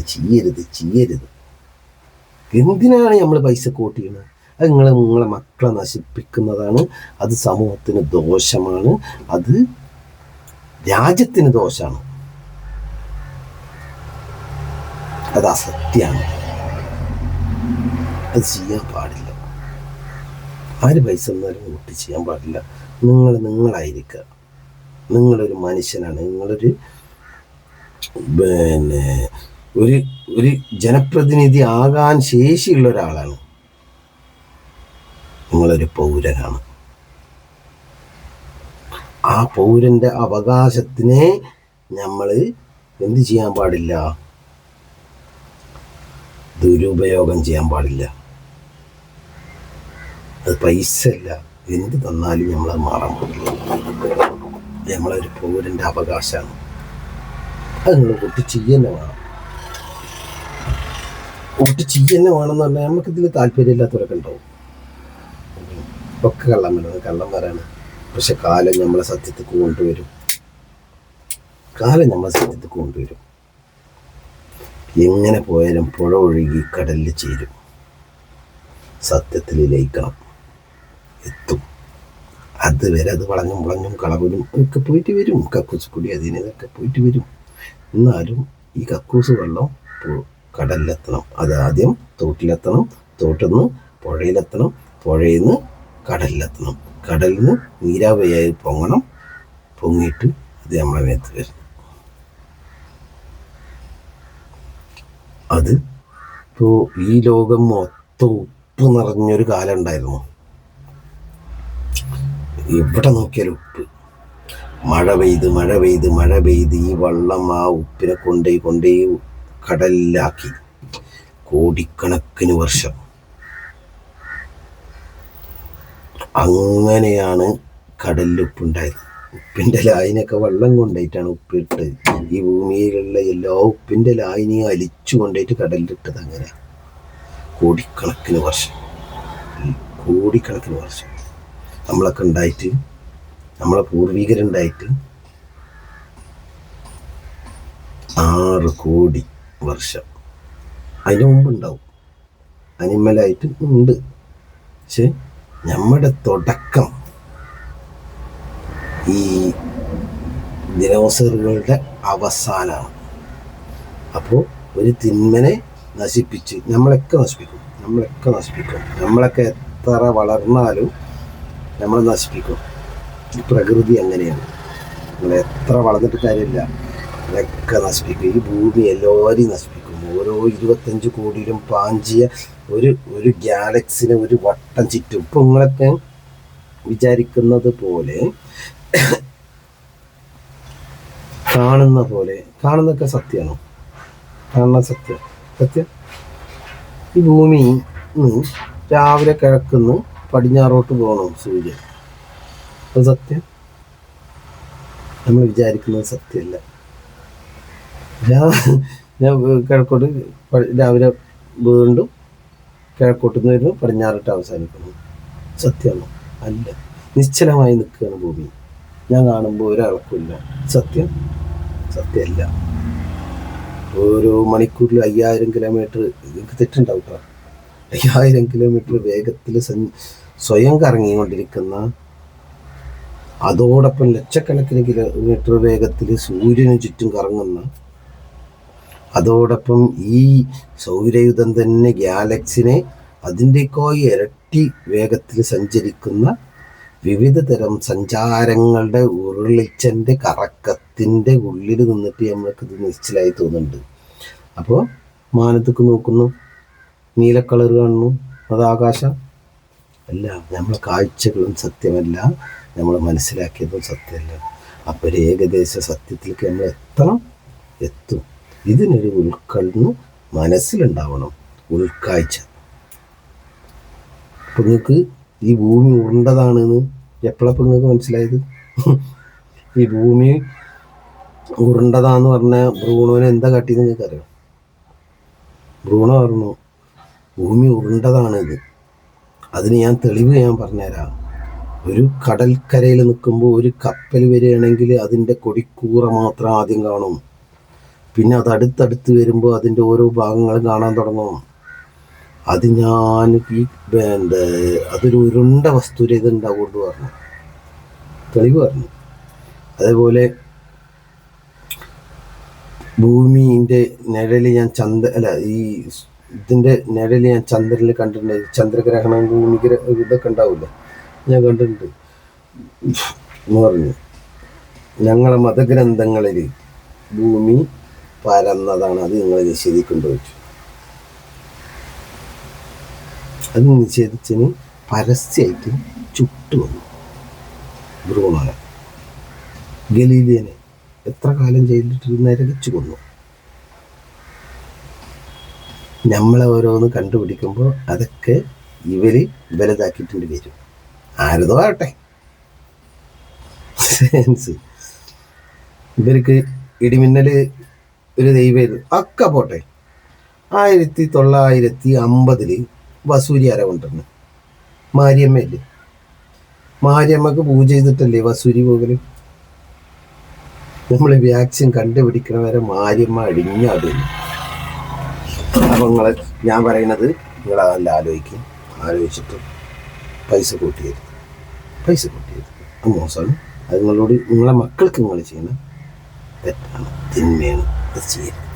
എന്തിനാണ് നമ്മൾ പൈസക്ക് വോട്ട് ചെയ്യുന്നത്? അത് നിങ്ങളെ മക്കളെ നശിപ്പിക്കുന്നതാണ്, അത് സമൂഹത്തിന് ദോഷമാണ്, അത് രാജ്യത്തിന് ദോഷമാണ്, അത് അസത്യമാണ്. അത് ചെയ്യാൻ പാടില്ല. ആര് പൈസ എന്നാലും വോട്ട് ചെയ്യാൻ പാടില്ല. നിങ്ങളായിരിക്കുക. നിങ്ങളൊരു മനുഷ്യനാണ്, നിങ്ങളൊരു ഒരു ജനപ്രതിനിധി ആകാൻ ശേഷിയുള്ള ഒരാളാണ്, നിങ്ങളൊരു പൗരനാണ്. ആ പൗരൻ്റെ അവകാശത്തിനെ നമ്മൾ എന്ത് ചെയ്യാൻ പാടില്ല? ദുരുപയോഗം ചെയ്യാൻ പാടില്ല. അത് പൈസ അല്ല, എന്ത് തന്നാലും നമ്മളത് മാറാൻ പാടില്ല. നമ്മളൊരു പൗരൻ്റെ അവകാശമാണ്. അത് നിങ്ങൾ വോട്ട് ചെയ്യുന്ന വേണം. വോട്ട് ചെയ്യുന്ന വേണമെന്ന് പറഞ്ഞാൽ നമുക്കിതിൽ താല്പര്യമില്ലാത്തവരൊക്കെ ഉണ്ടാവും. ഒക്കെ കള്ളം വരാണ്. പക്ഷെ കാലം നമ്മളെ സത്യത്തേക്ക് കൊണ്ടുവരും. എങ്ങനെ പോയാലും പുഴ ഒഴുകി കടലിൽ ചേരും. സത്യത്തിൽ ലയിക്കണം, എത്തും. അതുവരെ അത് വളഞ്ഞും കളവിലും ഒക്കെ പോയിട്ട് വരും. കക്കൂസ് കുടി അതിനൊക്കെ പോയിട്ട് വരും. എന്നാലും ഈ കക്കൂസ് വെള്ളം കടലിലെത്തണം. അതാദ്യം തോട്ടിലെത്തണം, തോട്ടിൽ നിന്ന് പുഴയിലെത്തണം, പുഴയിൽ നിന്ന് കടലിലെത്തണം, കടലിൽ നിന്ന് നീരാവിയായി പൊങ്ങണം, പൊങ്ങിയിട്ട് അത് നമ്മളെ മേത്ത് വരും. അത് ഇപ്പോൾ ഈ ലോകം മൊത്തം ഉപ്പ് നിറഞ്ഞൊരു കാലം ഉണ്ടായിരുന്നു. എവിടെ നോക്കിയാലും ഉപ്പ്. മഴ പെയ്ത് ഈ വെള്ളം ആ ഉപ്പിനെ കൊണ്ടുപോയി കടലിലാക്കി കോടിക്കണക്കിന് വർഷം. അങ്ങനെയാണ് കടലിൽ ഉപ്പുണ്ടായത്. ഉപ്പിൻ്റെ ലായനിയൊക്കെ വെള്ളം കൊണ്ടുപോയിട്ടാണ് ഉപ്പിട്ട് ഈ ഭൂമിയിലുള്ള എല്ലാ ഉപ്പിൻ്റെ ലായനിയും അലിച്ചു കൊണ്ടുപോയിട്ട് കടലിലിട്ടത്. അങ്ങനെ കോടിക്കണക്കിന് വർഷം നമ്മളൊക്കെ ഉണ്ടായിട്ട്, നമ്മളെ പൂർവികരുണ്ടായിട്ട് 6 കോടി വർഷം അതിന് മുമ്പുണ്ടാവും. അനിമലായിട്ട് ഉണ്ട്. പക്ഷെ നമ്മുടെ തുടക്കം ഈ ദിനോസറുകളുടെ അവസാനമാണ്. അപ്പോൾ ഒരു തിന്മനെ നശിപ്പിച്ച് നമ്മളൊക്കെ നശിപ്പിക്കും. നമ്മളൊക്കെ എത്ര വളർന്നാലും നമ്മൾ നശിപ്പിക്കും. പ്രകൃതി അങ്ങനെയാണ്. നമ്മൾ എത്ര വളർന്നിട്ട് കാര്യമില്ല, നമ്മളൊക്കെ നശിപ്പിക്കും. ഈ ഭൂമി എല്ലാവരെയും നശിപ്പിക്കും. ഓരോ 25 കോടിയിലും പാഞ്ചിയ ഒരു ഗാലക്സിനെ ഒരു വട്ടം ചുറ്റും. ഇപ്പം നിങ്ങളൊക്കെ വിചാരിക്കുന്നത് പോലെ കാണുന്നതൊക്കെ സത്യമാണോ? കാണുന്ന സത്യം. ഈ ഭൂമി രാവിലെ കിഴക്കുന്ന് പടിഞ്ഞാറോട്ട് പോകണം സൂര്യൻ. അത് സത്യം? നമ്മൾ വിചാരിക്കുന്നത് സത്യമല്ല. ഞാൻ കിഴക്കോട്ട് രാവിലെ വീണ്ടും കിഴക്കോട്ട് നിന്ന് വരുന്നു, പടിഞ്ഞാറോട്ട് അവസാനിക്കുന്നു. സത്യമാണോ? അല്ല. നിശ്ചലമായി നിൽക്കുകയാണ് ഭൂമി. ഞാൻ കാണുമ്പോൾ ഒരാൾക്കില്ല. സത്യമല്ല. ഓരോ മണിക്കൂറിൽ 5000 കിലോമീറ്റർ, എനിക്ക് തെറ്റുണ്ടാവും കേട്ടോ, 5000 കിലോമീറ്റർ വേഗത്തിൽ സ്വയം കറങ്ങിക്കൊണ്ടിരിക്കുന്ന, അതോടൊപ്പം ലക്ഷക്കണക്കിന് കിലോമീറ്റർ വേഗത്തിൽ സൂര്യന് ചുറ്റും കറങ്ങുന്ന, അതോടൊപ്പം ഈ സൗരയുധം തന്നെ ഗാലക്സിനെ അതിൻ്റെക്കായി ഇരട്ടി വേഗത്തിൽ സഞ്ചരിക്കുന്ന വിവിധ തരം സഞ്ചാരങ്ങളുടെ ഉരുളിച്ചൻ്റെ കറക്കത്തിൻ്റെ ഉള്ളിൽ നിന്നിട്ട് നമ്മൾക്കിത് നിശ്ചലമായി തോന്നുന്നുണ്ട്. അപ്പോൾ മാനത്തേക്ക് നോക്കുന്നു, നീല കളർ കാണുന്നു, അത് ആകാശം അല്ല. നമ്മളെ കാഴ്ചകളും സത്യമല്ല, നമ്മൾ മനസ്സിലാക്കിയതും സത്യമല്ല. അപ്പോൾ ഒരു ഏകദേശ സത്യത്തിലേക്ക് നമ്മൾ എത്തും. ഇതിനൊരു ഉൾക്കണ്ണ് മനസ്സിലുണ്ടാവണം, ഉൾക്കാഴ്ച. അപ്പം നിങ്ങൾക്ക് ഈ ഭൂമി ഉരുണ്ടതാണെന്ന് എപ്പോഴപ്പോൾ നിങ്ങൾക്ക് മനസ്സിലായത്? ഈ ഭൂമി ഉരുണ്ടതാന്ന് പറഞ്ഞ ബ്രൂണോനെ എന്താ കാട്ടിയെന്ന് നിങ്ങൾക്കറിയാം? ബ്രൂണോ പറഞ്ഞു ഭൂമി ഉരുണ്ടതാണിത്. അതിന് തെളിവ് പറഞ്ഞുതരാം. ഒരു കടൽക്കരയിൽ നിൽക്കുമ്പോൾ ഒരു കപ്പൽ വരികയാണെങ്കിൽ അതിൻ്റെ കൊടിക്കൂറ മാത്രം ആദ്യം കാണും. പിന്നെ അത് അടുത്തടുത്ത് വരുമ്പോൾ അതിൻ്റെ ഓരോ ഭാഗങ്ങളും കാണാൻ തുടങ്ങും. അത് അതൊരു ഉരുണ്ട വസ്തുരത ഉണ്ടാവുകൊണ്ട് പറഞ്ഞു, തെളിവ് പറഞ്ഞു. അതേപോലെ ഭൂമിൻ്റെ നിഴല് ഇതിൻ്റെ നിഴല് ഞാൻ ചന്ദ്രനിൽ കണ്ടിട്ടുണ്ട്. ചന്ദ്രഗ്രഹണം, ഇതൊക്കെ ഉണ്ടാവില്ല, ഞാൻ കണ്ടിട്ടുണ്ട് എന്ന് പറഞ്ഞു. ഞങ്ങളെ മതഗ്രന്ഥങ്ങളിൽ ഭൂമി പരന്നതാണ്, അത് നിങ്ങൾ നിഷേധിക്കേണ്ടി വെച്ചു. അത് നിഷേധിച്ചതിന് പരസ്യമായിട്ട് ചുട്ടുവന്നു ബ്രൂണോനെ. ഗലീലിയനെ എത്ര കാലം ജയിലിട്ട് നരകിച്ചു കൊന്നു. നമ്മളെ ഓരോന്ന് കണ്ടുപിടിക്കുമ്പോൾ അതൊക്കെ വലുതാക്കിയിട്ടുണ്ട് വരും. ആരതോ ആവട്ടെ, ഇവർക്ക് ഇടിമിന്നൽ ഒരു ദൈവം ഒക്കെ പോട്ടെ. 1950 വസൂരി ആരാ കൊണ്ടുവരണം? മാരിയമ്മയല്ലേ? മാരിയമ്മക്ക് പൂജ ചെയ്തിട്ടല്ലേ വസൂരി പോകല്? നമ്മൾ വാക്സിൻ കണ്ടുപിടിക്കണ വരെ മാരിയമ്മ അടിഞ്ഞാടുന്നു. അപ്പം ഞാൻ പറയണത് നിങ്ങളതല്ല ആലോചിച്ചിട്ട് പൈസ കൂട്ടിയത് അത് മോശമാണ്. അത് നിങ്ങളെ മക്കൾക്ക് നിങ്ങൾ ചെയ്യണം തെറ്റാണ്, തിന്മയാണ്, അത് ചെയ്യരുത്.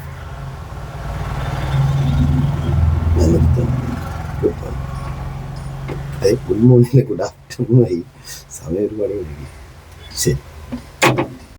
ഞാൻ നിർത്തുന്നു. Good bye. അതെ, ഗുഡ് മോർണിംഗ്, ഗുഡ് ആഫ്റ്റർനൂൺ ആയി, സമയം ഒരുപാട് വൈകി. ശരി.